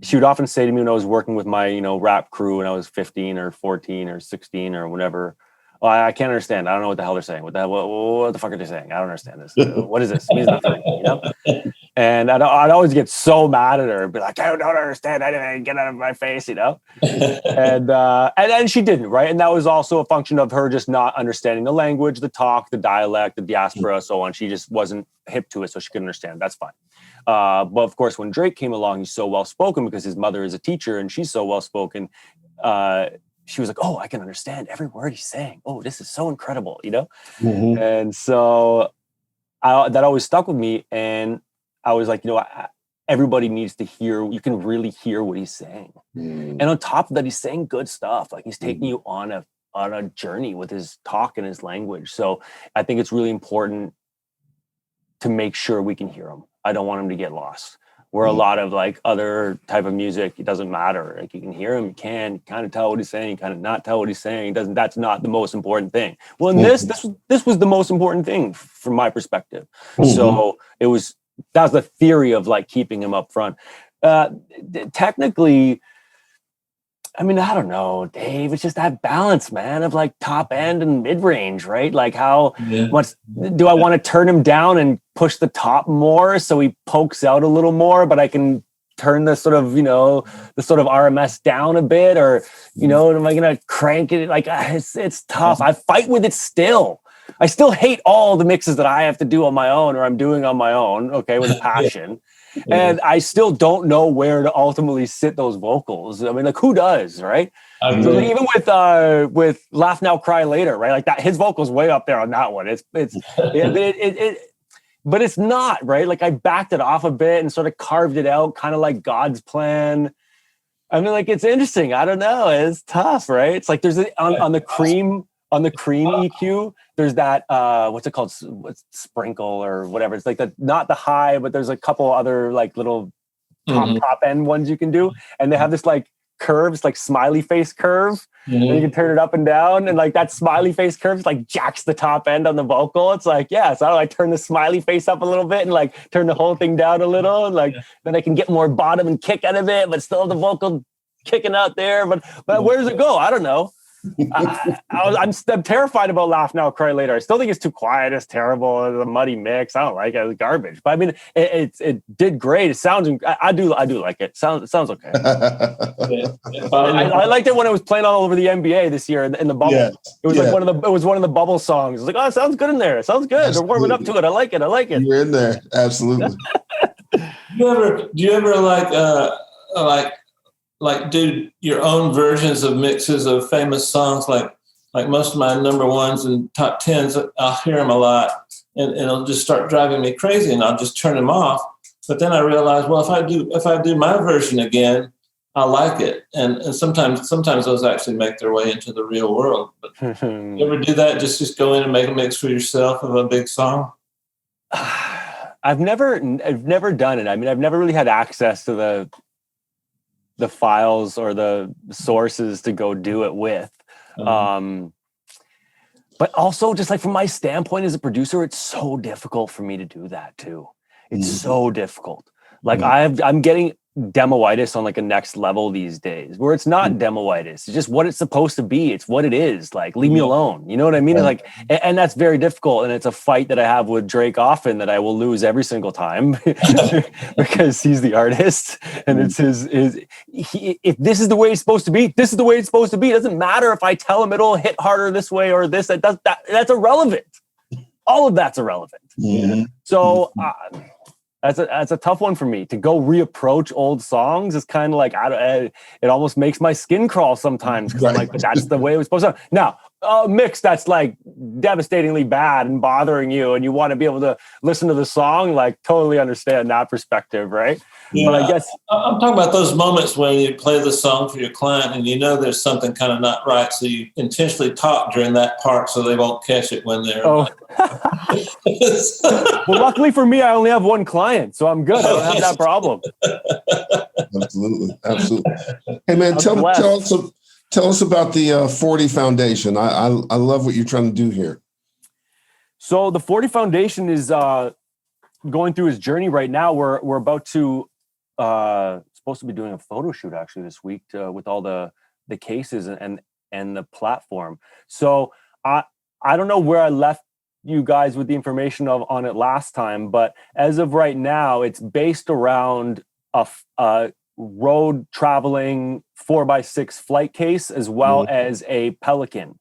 Speaker 2: she would often say to me when I was working with my, you know, rap crew when I was 15 or 14 or 16 or whatever, oh, I can't understand. I don't know what the hell they're saying. What the fuck are they saying? I don't understand this. What is this? It means nothing, you know? And I'd always get so mad at her, be like, I don't understand. I didn't get out of my face, you know? And she didn't, right? And that was also a function of her just not understanding the language, the talk, the dialect, the diaspora, so on. She just wasn't hip to it, so she couldn't understand. That's fine. But of course, when Drake came along, he's so well-spoken because his mother is a teacher and she's so well-spoken. She was like, oh, I can understand every word he's saying. Oh, this is so incredible, you know? Mm-hmm. And so that always stuck with me. And I was like, you know, everybody needs to hear, you can really hear what he's saying. And on top of that, he's saying good stuff. Like he's taking you on a journey with his talk and his language. So I think it's really important to make sure we can hear him. I don't want him to get lost. Where a lot of like other type of music, it doesn't matter. Like you can hear him, you can kind of tell what he's saying, kind of not tell what he's saying. That's not the most important thing. Well, in this was the most important thing from my perspective. So that was the theory of like keeping him up front. Technically, I mean, I don't know, Dave. It's just that balance, man, of like top end and mid range, right? Like how much do I want to turn him down and push the top more so he pokes out a little more, but I can turn the sort of, you know, the sort of RMS down a bit, or, you know, am I going to crank it? Like it's tough. I fight with it still. I still hate all the mixes that I have to do on my own or I'm doing on my own, okay, with a passion. And I still don't know where to ultimately sit those vocals. I mean, like who does, right? So even with Laugh Now, Cry Later, right? Like that, his vocals way up there on that one. But it's not, right? Like I backed it off a bit and sort of carved it out, kind of like God's plan. I mean, like it's interesting. I don't know. It's tough, right? It's like there's on the cream EQ, there's that what's it called? What's sprinkle or whatever. It's like not the high, but there's a couple other like little top end ones you can do, and they have this like curves, like smiley face curve, and you can turn it up and down, and like that smiley face curve like jacks the top end on the vocal. It's like, yeah, so I turn the smiley face up a little bit and like turn the whole thing down a little, and like then I can get more bottom and kick out of it, but still the vocal kicking out there. But where does it go? I don't know. I'm terrified about Laugh Now, Cry Later. I still think it's too quiet. It's terrible. It's a muddy mix. I don't like it. It's garbage. But I mean, it did great. It sounds. I do like it. Sounds okay. I liked it when it was playing all over the NBA this year in the bubble. Yeah. It was like one of the bubble songs. It's like, oh, it sounds good in there. It sounds good. Absolutely. They're warming up to it. I like it.
Speaker 1: You're in there. Absolutely.
Speaker 3: Do you ever like do your own versions of mixes of famous songs, like most of my number ones and top tens? I'll hear them a lot, and it'll just start driving me crazy, and I'll just turn them off. But then I realize, well, if I do my version again, I like it, and sometimes those actually make their way into the real world. But you ever do that? Just go in and make a mix for yourself of a big song?
Speaker 2: I've never done it. I mean, I've never really had access to the files or the sources to go do it with. But also just like from my standpoint as a producer, it's so difficult for me to do that too. It's so difficult. Like I'm getting demoitis on like a next level these days, where it's not demoitis. It's just what it's supposed to be. It's what it is. Like, leave me alone. You know what I mean? Like, and that's very difficult. And it's a fight that I have with Drake often that I will lose every single time because he's the artist and it's if this is the way it's supposed to be, this is the way it's supposed to be. It doesn't matter if I tell him it'll hit harder this way or this. That's irrelevant. All of that's irrelevant. So, that's a tough one for me to go reapproach old songs. It's kind of like it almost makes my skin crawl sometimes because I'm like, but that's the way it was supposed to. Now, a mix that's like devastatingly bad and bothering you, and you want to be able to listen to the song, like totally understand that perspective, right?
Speaker 3: Yeah,
Speaker 2: but I guess
Speaker 3: I'm talking about those moments when you play the song for your client and you know there's something kind of not right, so you intentionally talk during that part so they won't catch it when they're.
Speaker 2: Oh. Well, luckily for me, I only have one client, so I'm good. I don't have that problem.
Speaker 1: Absolutely. Hey man, tell us about the 40 Foundation. I love what you're trying to do here.
Speaker 2: So the 40 Foundation is going through his journey right now. We're about to supposed to be doing a photo shoot actually this week with all the cases and the platform. So I don't know where I left you guys with the information on it last time, but as of right now, it's based around a road traveling 4x6 flight case as well as a Pelican.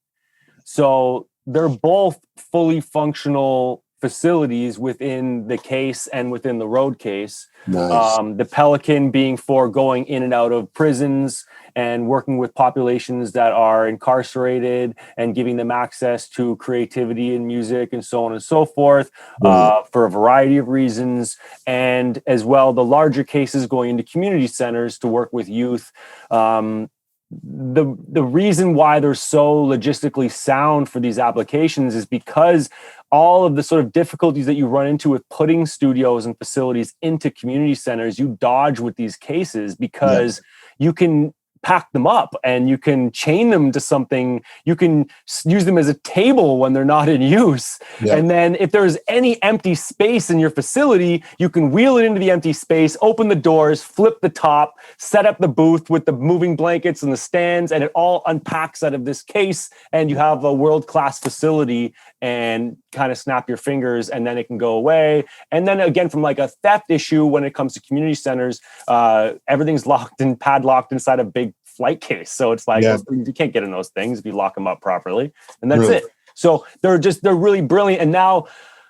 Speaker 2: So they're both fully functional facilities within the case and within the road case.
Speaker 1: Nice.
Speaker 2: The Pelican being for going in and out of prisons and working with populations that are incarcerated and giving them access to creativity and music and so on and so forth, for a variety of reasons. And as well, the larger cases going into community centers to work with youth. The reason why they're so logistically sound for these applications is because all of the sort of difficulties that you run into with putting studios and facilities into community centers, you dodge with these cases because you can pack them up and you can chain them to something. You can use them as a table when they're not in use. And then if there's any empty space in your facility, you can wheel it into the empty space, open the doors, flip the top, set up the booth with the moving blankets and the stands, and it all unpacks out of this case. And you have a world-class facility and kind of snap your fingers and then it can go away. And then again, from like a theft issue, when it comes to community centers, everything's locked and padlocked inside a big flight case. So it's like, you can't get in those things if you lock them up properly, and that's it. So they're really brilliant. And now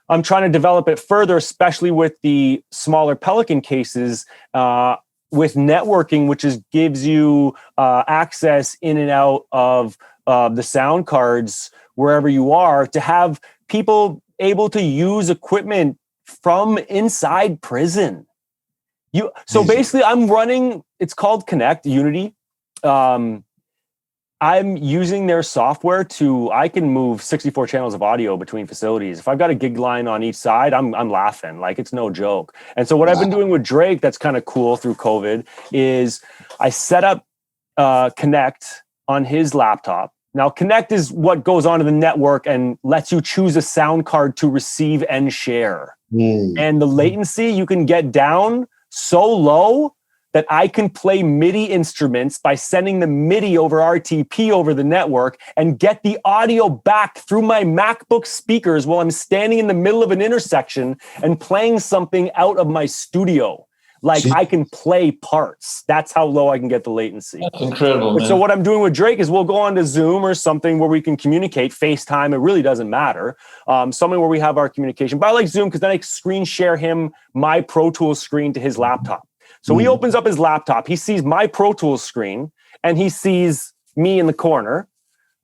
Speaker 2: I'm trying to develop it further, especially with the smaller Pelican cases, with networking, which gives you access in and out of the sound cards wherever you are, to have people able to use equipment from inside prison. So basically I'm running, it's called Connect Unity. I'm using their software I can move 64 channels of audio between facilities. If I've got a gig line on each side, I'm laughing, like it's no joke. And so what I've been doing with Drake that's kind of cool through COVID is I set up Connect on his laptop. Now, Connect is what goes onto the network and lets you choose a sound card to receive and share. And the latency you can get down so low that I can play MIDI instruments by sending the MIDI over RTP over the network and get the audio back through my MacBook speakers while I'm standing in the middle of an intersection and playing something out of my studio. Like I can play parts. That's how low I can get the latency.
Speaker 3: That's incredible, man.
Speaker 2: So what I'm doing with Drake is we'll go on to Zoom or something where we can communicate, FaceTime. It really doesn't matter. Something where we have our communication. But I like Zoom because then I screen share him my Pro Tools screen to his laptop. So he opens up his laptop. He sees my Pro Tools screen and he sees me in the corner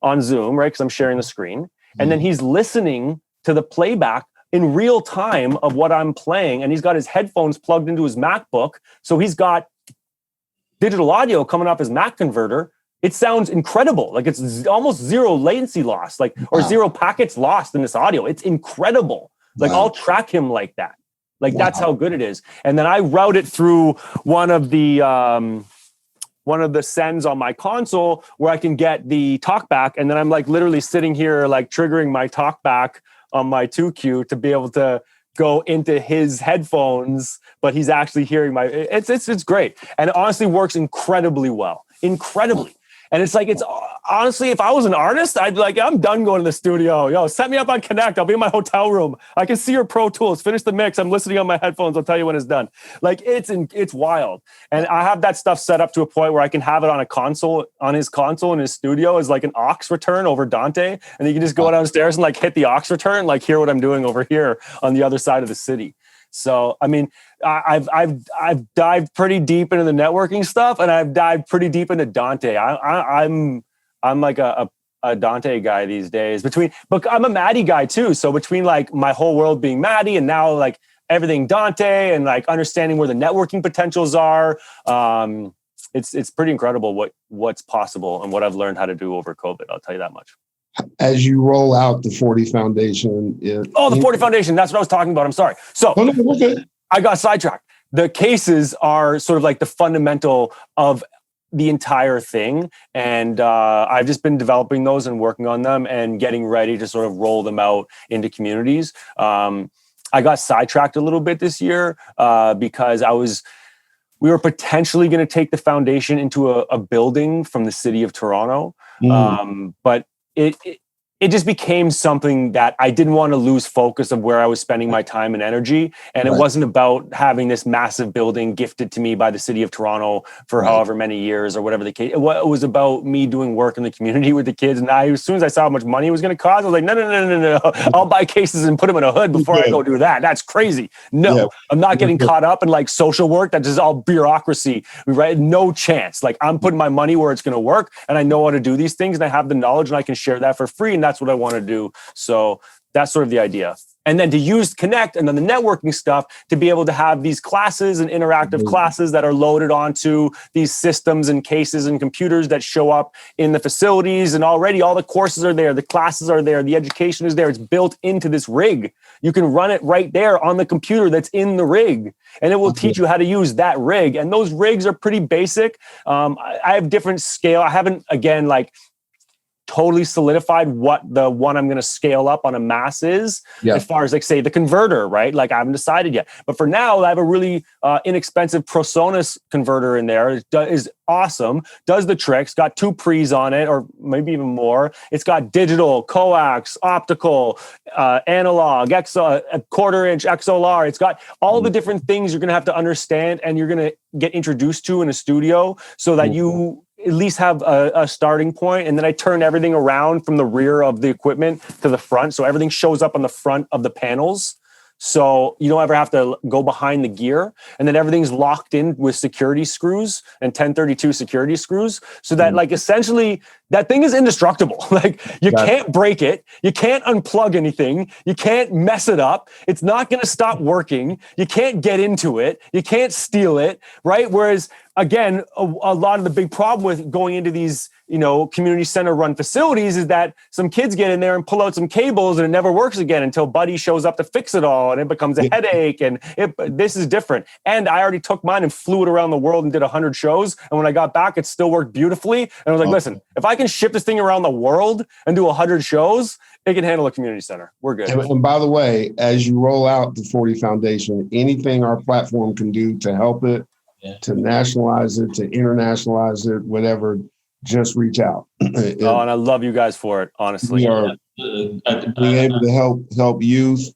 Speaker 2: on Zoom, right? Because I'm sharing the screen. And then he's listening to the playback in real time of what I'm playing. And he's got his headphones plugged into his MacBook. So he's got digital audio coming off his Mac converter. It sounds incredible. Like it's almost zero latency loss, or zero packets lost in this audio. It's incredible. Like I'll track him like that. Like that's how good it is. And then I route it through one of the sends on my console where I can get the talkback. And then I'm like literally sitting here, like triggering my talkback on my 2Q to be able to go into his headphones, but he's actually hearing it's great. And it honestly works incredibly well. Incredibly. And it's like, it's honestly, if I was an artist, I'd be like, I'm done going to the studio. Yo, set me up on Connect. I'll be in my hotel room. I can see your Pro Tools. Finish the mix. I'm listening on my headphones. I'll tell you when it's done. Like it's wild. And I have that stuff set up to a point where I can have it on his console in his studio as like an aux return over Dante. And you can just go downstairs and like hit the aux return, like hear what I'm doing over here on the other side of the city. So, I mean, I've dived pretty deep into the networking stuff, and I've dived pretty deep into Dante. I'm like a Dante guy these days. But I'm a Maddie guy too. So between like my whole world being Maddie and now like everything Dante and like understanding where the networking potentials are, it's pretty incredible what's possible and what I've learned how to do over COVID. I'll tell you that much.
Speaker 1: As you roll out the 40 Foundation.
Speaker 2: The 40 Foundation. That's what I was talking about. I'm sorry. So I got sidetracked. The cases are sort of like the fundamental of the entire thing. And I've just been developing those and working on them and getting ready to sort of roll them out into communities. I got sidetracked a little bit this year because we were potentially going to take the foundation into a building from the city of Toronto. But it it just became something that I didn't want to lose focus of where I was spending my time and energy. And it wasn't about having this massive building gifted to me by the city of Toronto for however many years or whatever the case. It was about me doing work in the community with the kids. And as soon as I saw how much money it was going to cost, I was like, no. I'll buy cases and put them in a hood before I go do that. That's crazy. No, I'm not getting caught up in like social work. That's just all bureaucracy, right? No chance. Like I'm putting my money where it's going to work, and I know how to do these things, and I have the knowledge, and I can share that for free. And that's what I want to do. So that's sort of the idea. And then to use Connect and then the networking stuff to be able to have these classes and interactive classes that are loaded onto these systems and cases and computers that show up in the facilities. And already all the courses are there. The classes are there. The education is there. It's built into this rig. You can run it right there on the computer that's in the rig. And it will teach you how to use that rig. And those rigs are pretty basic. I have different scale. I haven't, again, like totally solidified what the one I'm going to scale up on a mass is as far as like say the converter, right? Like I haven't decided yet, but for now I have a really inexpensive ProSonus converter in there. It is awesome. Does the tricks, got 2 pre's on it or maybe even more. It's got digital, coax, optical, analog, a 1/4 inch XLR. It's got all the different things you're going to have to understand and you're going to get introduced to in a studio so that you at least have a starting point. And then I turn everything around from the rear of the equipment to the front. So everything shows up on the front of the panels. So you don't ever have to go behind the gear. And then everything's locked in with security screws and 1032 security screws. So that like essentially that thing is indestructible. Like you can't break it. You can't unplug anything. You can't mess it up. It's not going to stop working. You can't get into it. You can't steal it. Right. Whereas again, a lot of the big problem with going into these, community center run facilities is that some kids get in there and pull out some cables and it never works again until Buddy shows up to fix it all. And it becomes a headache. And this is different. And I already took mine and flew it around the world and did 100 shows. And when I got back, it still worked beautifully. And I was like, listen, if I can ship this thing around the world and do 100 shows, it can handle a community center. We're good.
Speaker 1: And by the way, as you roll out the 40 Foundation, anything our platform can do to help it, to nationalize it, to internationalize it, whatever, just reach out.
Speaker 2: And I love you guys for it, honestly.
Speaker 1: We are being able to help youth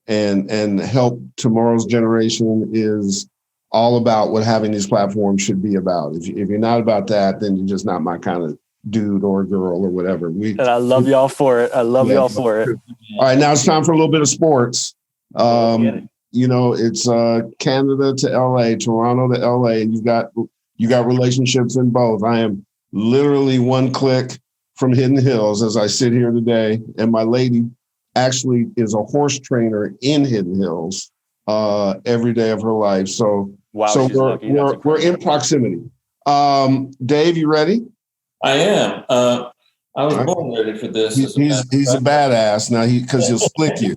Speaker 1: and help tomorrow's generation is all about what having these platforms should be about. If you're not about that, then you're just not my kind of dude or girl or whatever. And
Speaker 2: I love y'all for it. Y'all for it.
Speaker 1: All right, now it's time for a little bit of sports. It's Canada to LA, Toronto to LA, and you got relationships in both. I am literally one click from Hidden Hills as I sit here today, and my lady actually is a horse trainer in Hidden Hills every day of her life. So, we're in proximity. Dave, you ready?
Speaker 3: I am. I was born ready for this.
Speaker 1: He's a badass now because he'll slick you.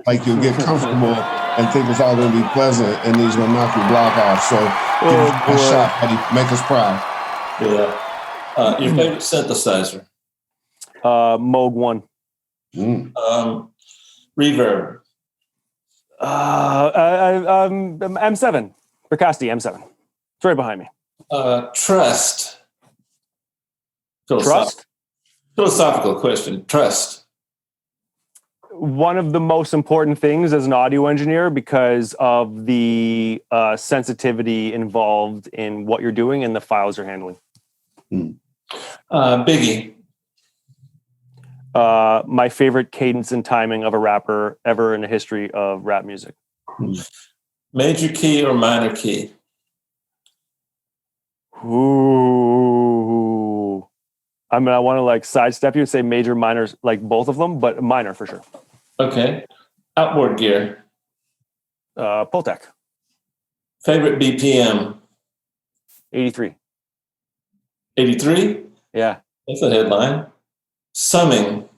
Speaker 1: Like you'll get comfortable and think it's all going to be pleasant, and he's going to knock your block off. So give us a shot, buddy. Make us proud.
Speaker 3: Yeah. Your favorite synthesizer?
Speaker 2: Moog 1.
Speaker 3: Reverb?
Speaker 2: M7. Bricasti M7. It's right behind me.
Speaker 3: Trust?
Speaker 2: Trust?
Speaker 3: Philosophical question. Trust.
Speaker 2: One of the most important things as an audio engineer because of the sensitivity involved in what you're doing and the files you're handling.
Speaker 3: Biggie.
Speaker 2: My favorite cadence and timing of a rapper ever in the history of rap music.
Speaker 3: Major key or minor key?
Speaker 2: Ooh. I mean, I want to like sidestep you and say major, minor, like both of them, but minor for sure.
Speaker 3: Okay. Outboard gear?
Speaker 2: Pultec.
Speaker 3: Favorite BPM?
Speaker 2: 83.
Speaker 3: 83?
Speaker 2: Yeah.
Speaker 3: That's a headline. Summing?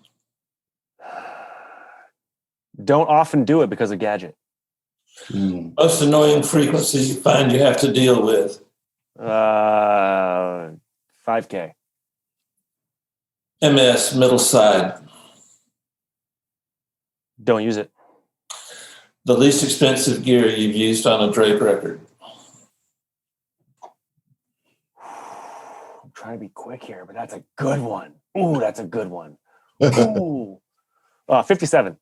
Speaker 2: Don't often do it because of Gadget.
Speaker 3: Most annoying frequencies you find you have to deal with?
Speaker 2: 5K.
Speaker 3: MS, middle side?
Speaker 2: Don't use it.
Speaker 3: The least expensive gear you've used on a Drake record?
Speaker 2: I'm trying to be quick here, but that's a good one. Ooh, that's a good one. Ooh. 57.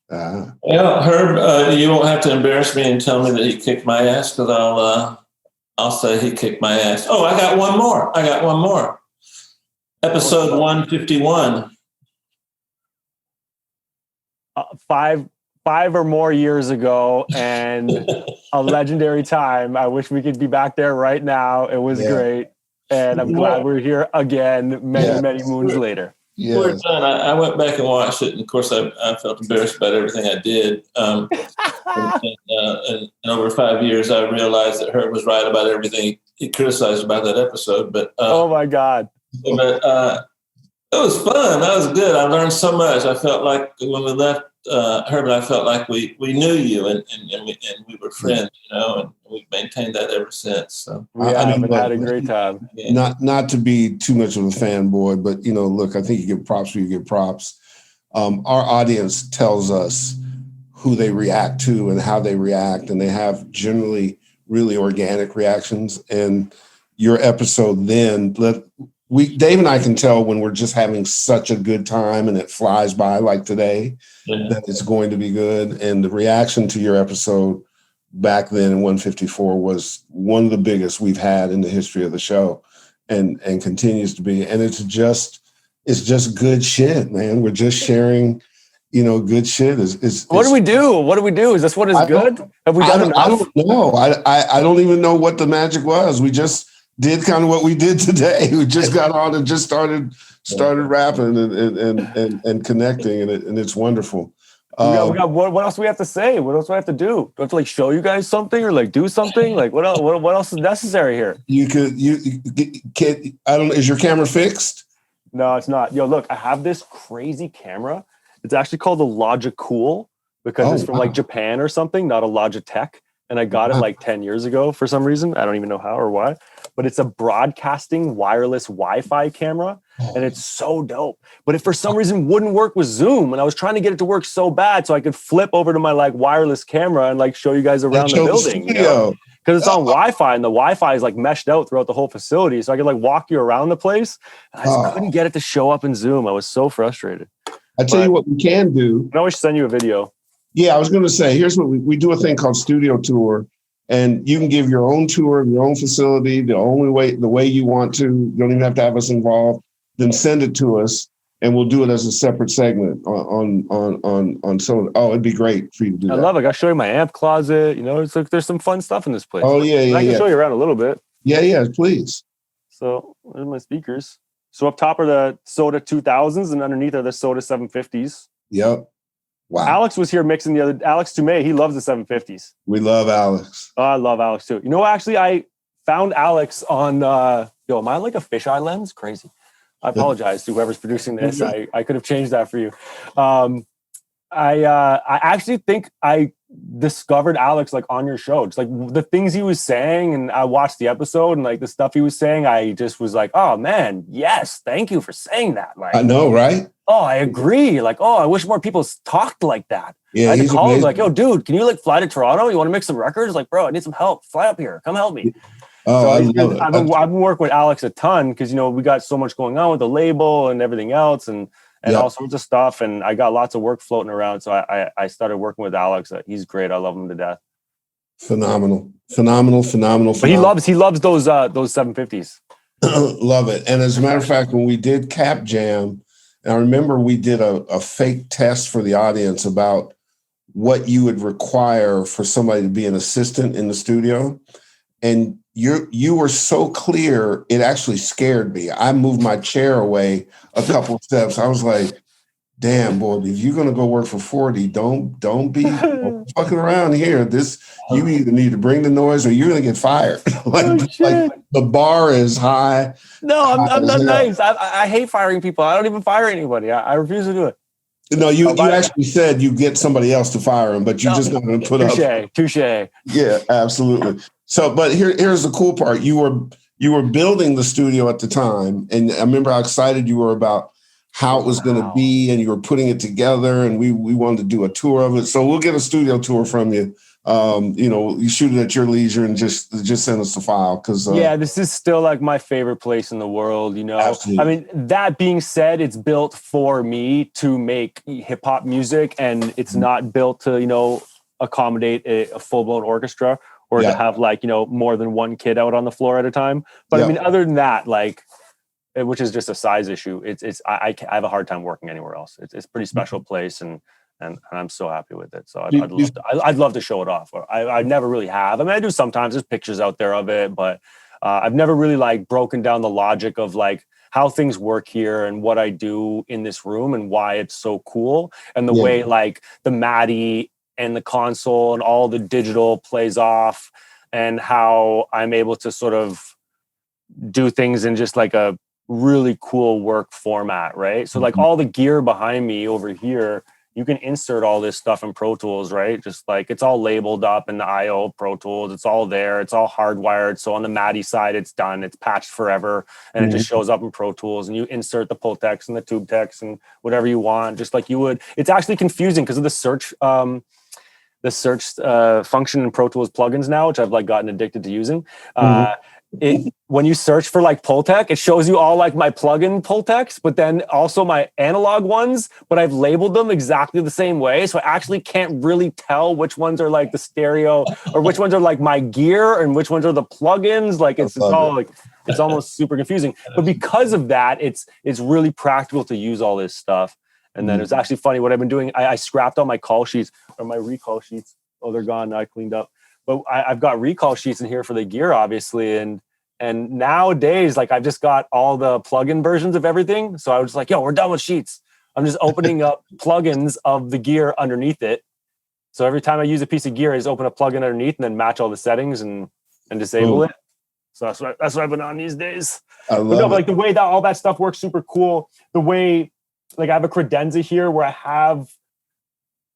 Speaker 3: Well, Herb, you won't have to embarrass me and tell me that he kicked my ass, because I'll say he kicked my ass. Oh, I got one more. Episode 151.
Speaker 2: 5 or more years ago, and a legendary time. I wish we could be back there right now. It was great. And I'm glad we're here again many moons later.
Speaker 3: Yes. We're done. I went back and watched it, and of course I felt embarrassed about everything I did. And over 5 years, I realized that Herb was right about everything he criticized about that episode. But
Speaker 2: oh my God!
Speaker 3: But it was fun. That was good. I learned so much. I felt like when we left, Herb and I felt like we knew you, and we were friends, and we've maintained that ever since. So
Speaker 2: we have had a great time.
Speaker 1: Yeah. Not to be too much of a fanboy, but look, I think you get props where you get props. Our audience tells us who they react to and how they react, and they have generally really organic reactions. And your episode then, Dave and I can tell when we're just having such a good time and it flies by like today, that it's going to be good. And the reaction to your episode back then in 154 was one of the biggest we've had in the history of the show, and continues to be. And it's just good shit, man. We're just sharing, good shit.
Speaker 2: What do we do? What do we do? Is this what is good? Have we done enough?
Speaker 1: I don't know. I don't even know what the magic was. We just did kind of what we did today. We just got on and just started rapping and connecting, and it's wonderful.
Speaker 2: We got what else do we have to say? What else do I have to do? Do I have to show you guys something or do something? What else is necessary here?
Speaker 1: I don't know. Is your camera fixed?
Speaker 2: No, it's not. Yo, look, I have this crazy camera. It's actually called the Logicool because it's from Japan or something, not a Logitech. And I got it 10 years ago for some reason. I don't even know how or why, but it's a broadcasting wireless Wi-Fi camera. And it's so dope. But it for some reason wouldn't work with Zoom. And I was trying to get it to work so bad so I could flip over to my wireless camera and show you guys around the building. Because it's on Wi-Fi, and the Wi-Fi is meshed out throughout the whole facility. So I could walk you around the place. And I just couldn't get it to show up in Zoom. I was so frustrated.
Speaker 1: I tell you what we can do.
Speaker 2: I can always send you a video.
Speaker 1: Yeah, I was going to say, here's what we do: a thing called Studio Tour, and you can give your own tour of your own facility the way you want to. You don't even have to have us involved. Then send it to us, and we'll do it as a separate segment on some. Oh, it'd be great for you to do that.
Speaker 2: I love it. I'll show you my amp closet. There's some fun stuff in this place.
Speaker 1: Oh yeah.
Speaker 2: I can show you around a little bit.
Speaker 1: Yeah, please.
Speaker 2: So there's my speakers. So up top are the Soda 2000s, and underneath are the Soda 750s.
Speaker 1: Yep. Wow.
Speaker 2: Alex was here mixing Alex Toomey. He loves the 750s.
Speaker 1: We love Alex.
Speaker 2: Oh, I love Alex too. Actually, I found Alex on, am I on a fisheye lens? Crazy. I apologize to whoever's producing this. I could have changed that for you. I actually think I discovered Alex on your show. Just the things he was saying, and I watched the episode, and the stuff he was saying, I just was oh man, yes, thank you for saying that.
Speaker 1: I know, right?
Speaker 2: Oh, I agree. I wish more people talked like that.
Speaker 1: Yeah,
Speaker 2: I had to call him yo, dude, can you fly to Toronto? You want to mix some records? Bro, I need some help. Fly up here. Come help me.
Speaker 1: Oh,
Speaker 2: so I've been working with Alex a ton because we got so much going on with the label and everything else, and all sorts of stuff. And I got lots of work floating around. So I started working with Alex. He's great. I love him to death. Phenomenal.
Speaker 1: But
Speaker 2: he loves those 750s.
Speaker 1: Love it. And as a matter of fact, when we did Cap Jam, and I remember we did a fake test for the audience about what you would require for somebody to be an assistant in the studio. And you were so clear, it actually scared me. I moved my chair away a couple of steps. I was like, damn, boy, if you're going to go work for 40, don't be fucking around here. You either need to bring the noise or you're going to get fired. The bar is high.
Speaker 2: No, I'm not nice. I hate firing people. I don't even fire anybody. I refuse to do it.
Speaker 1: No, you actually said you get somebody else to fire him, but you're just not going to put up.
Speaker 2: Touche.
Speaker 1: Yeah, absolutely. So, but here's the cool part. You were building the studio at the time, and I remember how excited you were about how it was going to be, and you were putting it together, and we wanted to do a tour of it. So we'll get a studio tour from you you shoot it at your leisure and just send us the file. Because
Speaker 2: this is still like my favorite place in the world.
Speaker 1: Absolutely.
Speaker 2: I mean, that being said, it's built for me to make hip hop music, and it's not built to accommodate a full blown orchestra or to have like more than one kid out on the floor at a time. But I mean, other than that, like, which is just a size issue, I have a hard time working anywhere else. It's a pretty special place, and I'm so happy with it. So I'd love to show it off. I never really have. I mean, I do sometimes. There's pictures out there of it, but I've never really like broken down the logic of like how things work here and what I do in this room and why it's so cool, and the way like the MADI and the console and all the digital plays off, and how I'm able to sort of do things in just like a really cool work format, right? So like all the gear behind me over here, you can insert all this stuff in Pro Tools, right? Just like it's all labeled up in the IO Pro Tools. It's all there. It's all hardwired. So on the MADI side, it's done. It's patched forever. And it just shows up in Pro Tools. And you insert the pull text and the tube text and whatever you want, just like you would. It's actually confusing because of the search function in Pro Tools plugins now, which I've like gotten addicted to using. When you search for like Pultec, it shows you all like my plugin Pultecs, but then also my analog ones, but I've labeled them exactly the same way. So I actually can't really tell which ones are like the stereo or which ones are like my gear and which ones are the plugins. Like it's all like, it's almost super confusing. But because of that, it's really practical to use all this stuff. And then it's actually funny what I've been doing. I scrapped all my call sheets or my recall sheets. Oh, they're gone now. I cleaned up. But I've got recall sheets in here for the gear, obviously. And nowadays, like I've just got all the plugin versions of everything. So I was like, we're done with sheets. I'm just opening up plugins of the gear underneath it. So every time I use a piece of gear, I just open a plugin underneath and then match all the settings and disable it. So that's what I've been on these days. But like the way that all that stuff works, super cool. The way, like I have a credenza here where I have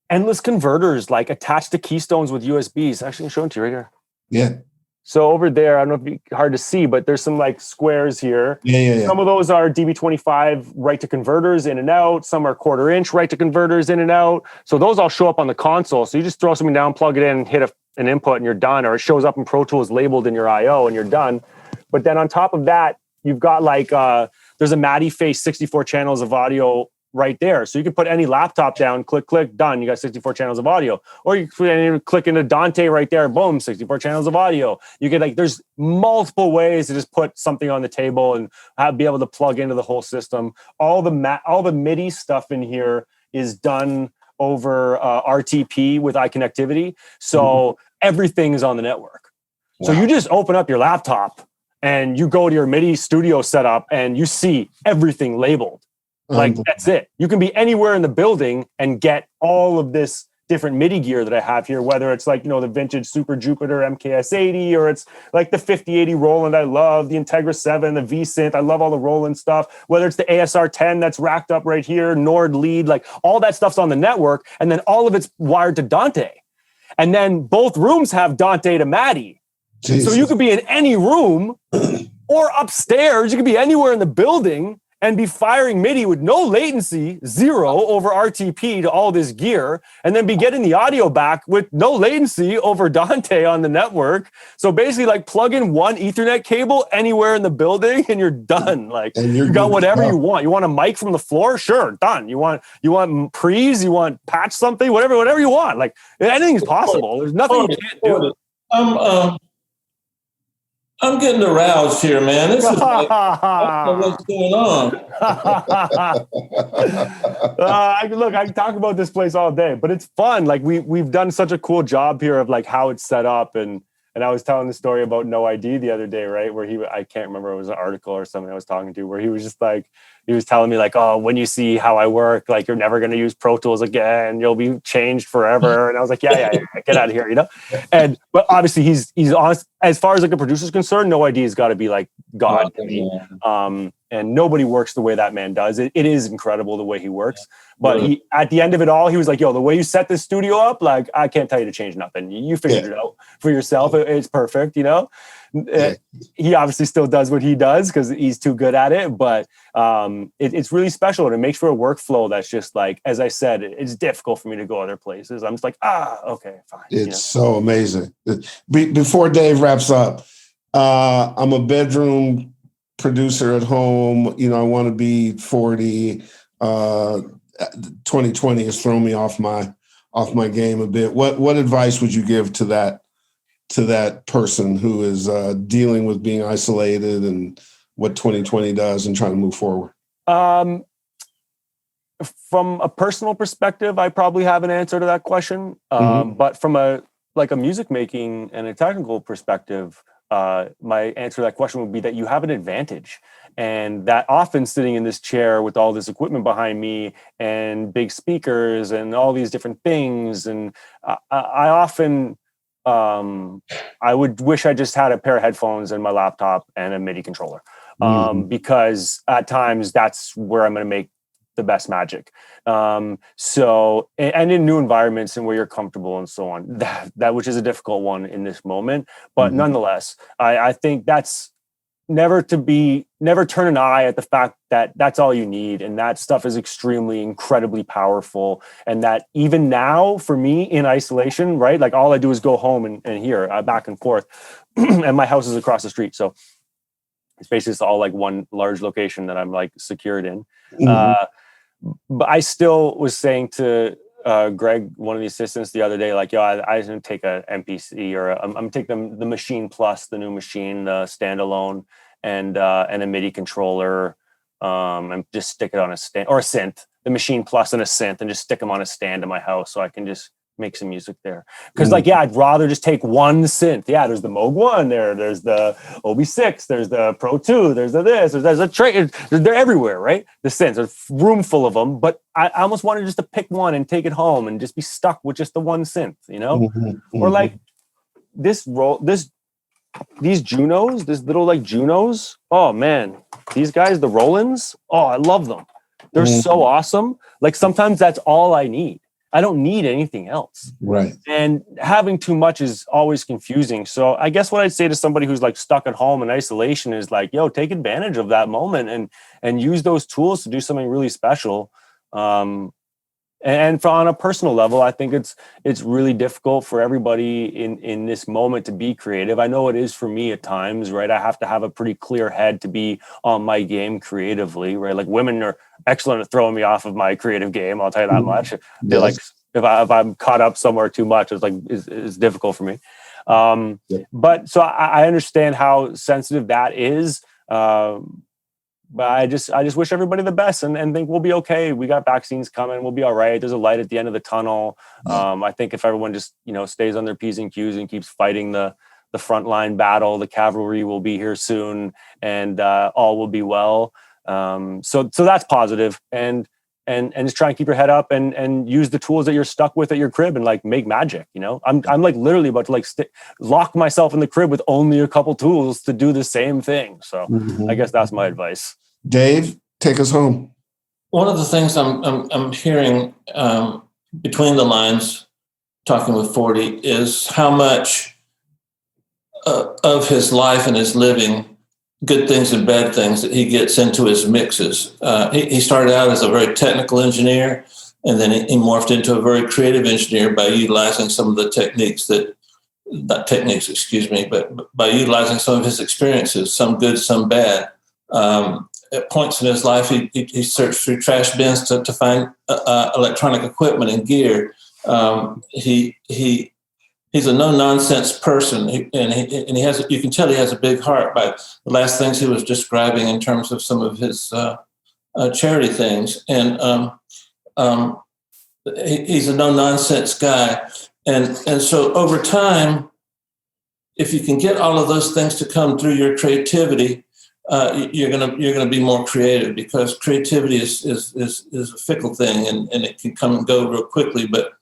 Speaker 2: endless converters like attached to keystones with USBs. Actually, I'm showing to you right here.
Speaker 1: Yeah.
Speaker 2: So over there, I don't know if it's hard to see, but there's some like squares here.
Speaker 1: Yeah.
Speaker 2: Some of those are DB25 right to converters in and out. Some are 1/4 inch right to converters in and out. So those all show up on the console. So you just throw something down, plug it in, hit an input and you're done. Or it shows up in Pro Tools labeled in your IO and you're done. But then on top of that, you've got like, there's a MADI face 64 channels of audio right there. So you can put any laptop down, click, done. You got 64 channels of audio. Or you can click into Dante right there, boom, 64 channels of audio. You can like, there's multiple ways to just put something on the table and be able to plug into the whole system. All the MIDI stuff in here is done over RTP with iConnectivity. So everything is on the network. Wow. So you just open up your laptop and you go to your MIDI studio setup and you see everything labeled. Like that's it. You can be anywhere in the building and get all of this different MIDI gear that I have here, whether it's like, the vintage Super Jupiter MKS80, or it's like the 5080 Roland I love, the Integra 7, the V-Synth. I love all the Roland stuff, whether it's the ASR 10 that's racked up right here, Nord lead, like all that stuff's on the network. And then all of it's wired to Dante. And then both rooms have Dante to MADI. Jesus. So you could be in any room or upstairs. You could be anywhere in the building and be firing MIDI with no latency, 0 over RTP to all this gear, and then be getting the audio back with no latency over Dante on the network. So basically, like plug in one Ethernet cable anywhere in the building, and you're done. Like you got whatever you want. You want a mic from the floor? Sure, done. You want pre's? You want patch something? Whatever you want. Like anything's possible. There's nothing you can't do.
Speaker 3: I'm getting aroused here, man. This is like, I don't know what's going on.
Speaker 2: Look, I can talk about this place all day, but it's fun. Like we've done such a cool job here of like how it's set up, and I was telling the story about No ID the other day, right? Where I can't remember, it was an article or something I was talking to, where he was just like, he was telling me like, oh, when you see how I work, like you're never going to use Pro Tools again. You'll be changed forever. And I was like, yeah, get out of here, but obviously he's honest. As far as like a producer's concerned, No ID has got to be like God to me. And nobody works the way that man does. It is incredible the way he works. But he, at the end of it all, he was like, yo, the way you set this studio up, like I can't tell you to change nothing. You figured it out for yourself. It's perfect, he obviously still does what he does because he's too good at it. But it's really special, and it makes for a workflow that's just like, as I said, it's difficult for me to go other places. I'm just like, okay, fine.
Speaker 1: It's so amazing. Before Dave wraps up, I'm a bedroom producer at home. I want to be 40. 2020 has thrown me off my game a bit. What advice would you give to that person who is dealing with being isolated and what 2020 does and trying to move forward?
Speaker 2: From a personal perspective, I probably have an answer to that question. But from a music making and a technical perspective, my answer to that question would be that you have an advantage. And that often sitting in this chair with all this equipment behind me and big speakers and all these different things. And I often, I would wish I just had a pair of headphones and my laptop and a MIDI controller. Because at times that's where I'm going to make the best magic. So, and in new environments and where you're comfortable and so on, that which is a difficult one in this moment, but nonetheless, I think that's never turn an eye at the fact that that's all you need. And that stuff is incredibly powerful. And that even now for me in isolation, right? Like all I do is go home and here back and forth and my house is across the street. So it's basically just all like one large location that I'm like secured in. But I still was saying to Greg, one of the assistants the other day, like, yo, I didn't take a MPC or I'm taking the Machine Plus, the new machine, the standalone, and a MIDI controller, and just stick it on a stand or a synth, the Machine Plus and a synth, and just stick them on a stand in my house so I can just make some music there. Because I'd rather just take one synth. Yeah, there's the Moog 1 there's the OB6, there's the Pro 2, there's a tray, they're everywhere, right? The synths, there's a room full of them, but I almost wanted just to pick one and take it home and just be stuck with just the one synth, Or like these Junos, this little like Junos, oh man, these guys, the Rolands, oh, I love them. They're so awesome. Like sometimes that's all I need. I don't need anything else.
Speaker 1: Right.
Speaker 2: And having too much is always confusing. So I guess what I'd say to somebody who's like stuck at home in isolation is like, yo, take advantage of that moment and use those tools to do something really special. And on a personal level, I think it's really difficult for everybody in this moment to be creative. I know it is for me at times, right? I have to have a pretty clear head to be on my game creatively, right? Like women are excellent at throwing me off of my creative game. I'll tell you that much. They're like, if I'm caught up somewhere too much, it's difficult for me. But so I understand how sensitive that is. But I just wish everybody the best and think we'll be okay. We got vaccines coming. We'll be all right. There's a light at the end of the tunnel. I think if everyone just, stays on their P's and Q's and keeps fighting the frontline battle, the cavalry will be here soon and all will be well. So that's positive and just try and keep your head up and use the tools that you're stuck with at your crib and like make magic. I'm like literally about to like lock myself in the crib with only a couple tools to do the same thing. So I guess that's my advice.
Speaker 1: Dave, take us home.
Speaker 3: One of the things I'm hearing between the lines, talking with 40, is how much of his life and his living, good things and bad things, that he gets into his mixes. He started out as a very technical engineer, and then he morphed into a very creative engineer by utilizing some of the but by utilizing some of his experiences, some good, some bad. At points in his life, he searched through trash bins to find electronic equipment and gear. He's a no-nonsense person, and he has. You can tell he has a big heart by the last things he was describing in terms of some of his charity things. And he's a no-nonsense guy, and so over time, if you can get all of those things to come through your creativity, you're gonna be more creative, because creativity is a fickle thing, and it can come and go real quickly. But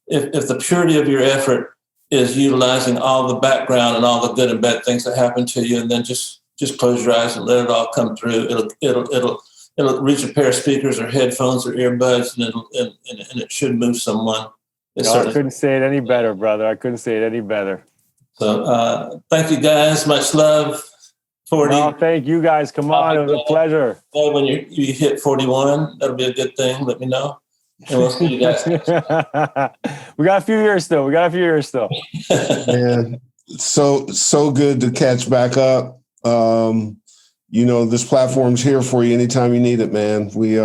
Speaker 3: if the purity of your effort is utilizing all the background and all the good and bad things that happen to you, and then just close your eyes and let it all come through. It'll reach a pair of speakers or headphones or earbuds, and it should move someone.
Speaker 2: I couldn't say it any better, brother. I couldn't say it any better.
Speaker 3: So thank you guys. Much love. 40.
Speaker 2: No, thank you guys. Come on. It was a pleasure.
Speaker 3: When you hit 41, that'll be a good thing. Let me know. And we'll see you guys.
Speaker 2: We got a few years still.
Speaker 1: Man, so good to catch back up. This platform's here for you anytime you need it, man. We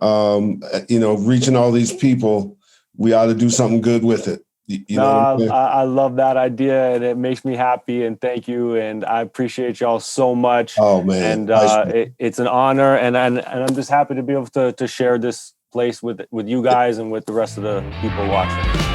Speaker 1: reaching all these people, we ought to do something good with it.
Speaker 2: I love that idea, and it makes me happy, and thank you, and I appreciate y'all so much.
Speaker 1: Oh man,
Speaker 2: and it's an honor, and I'm just happy to be able to share this place with you guys and with the rest of the people watching.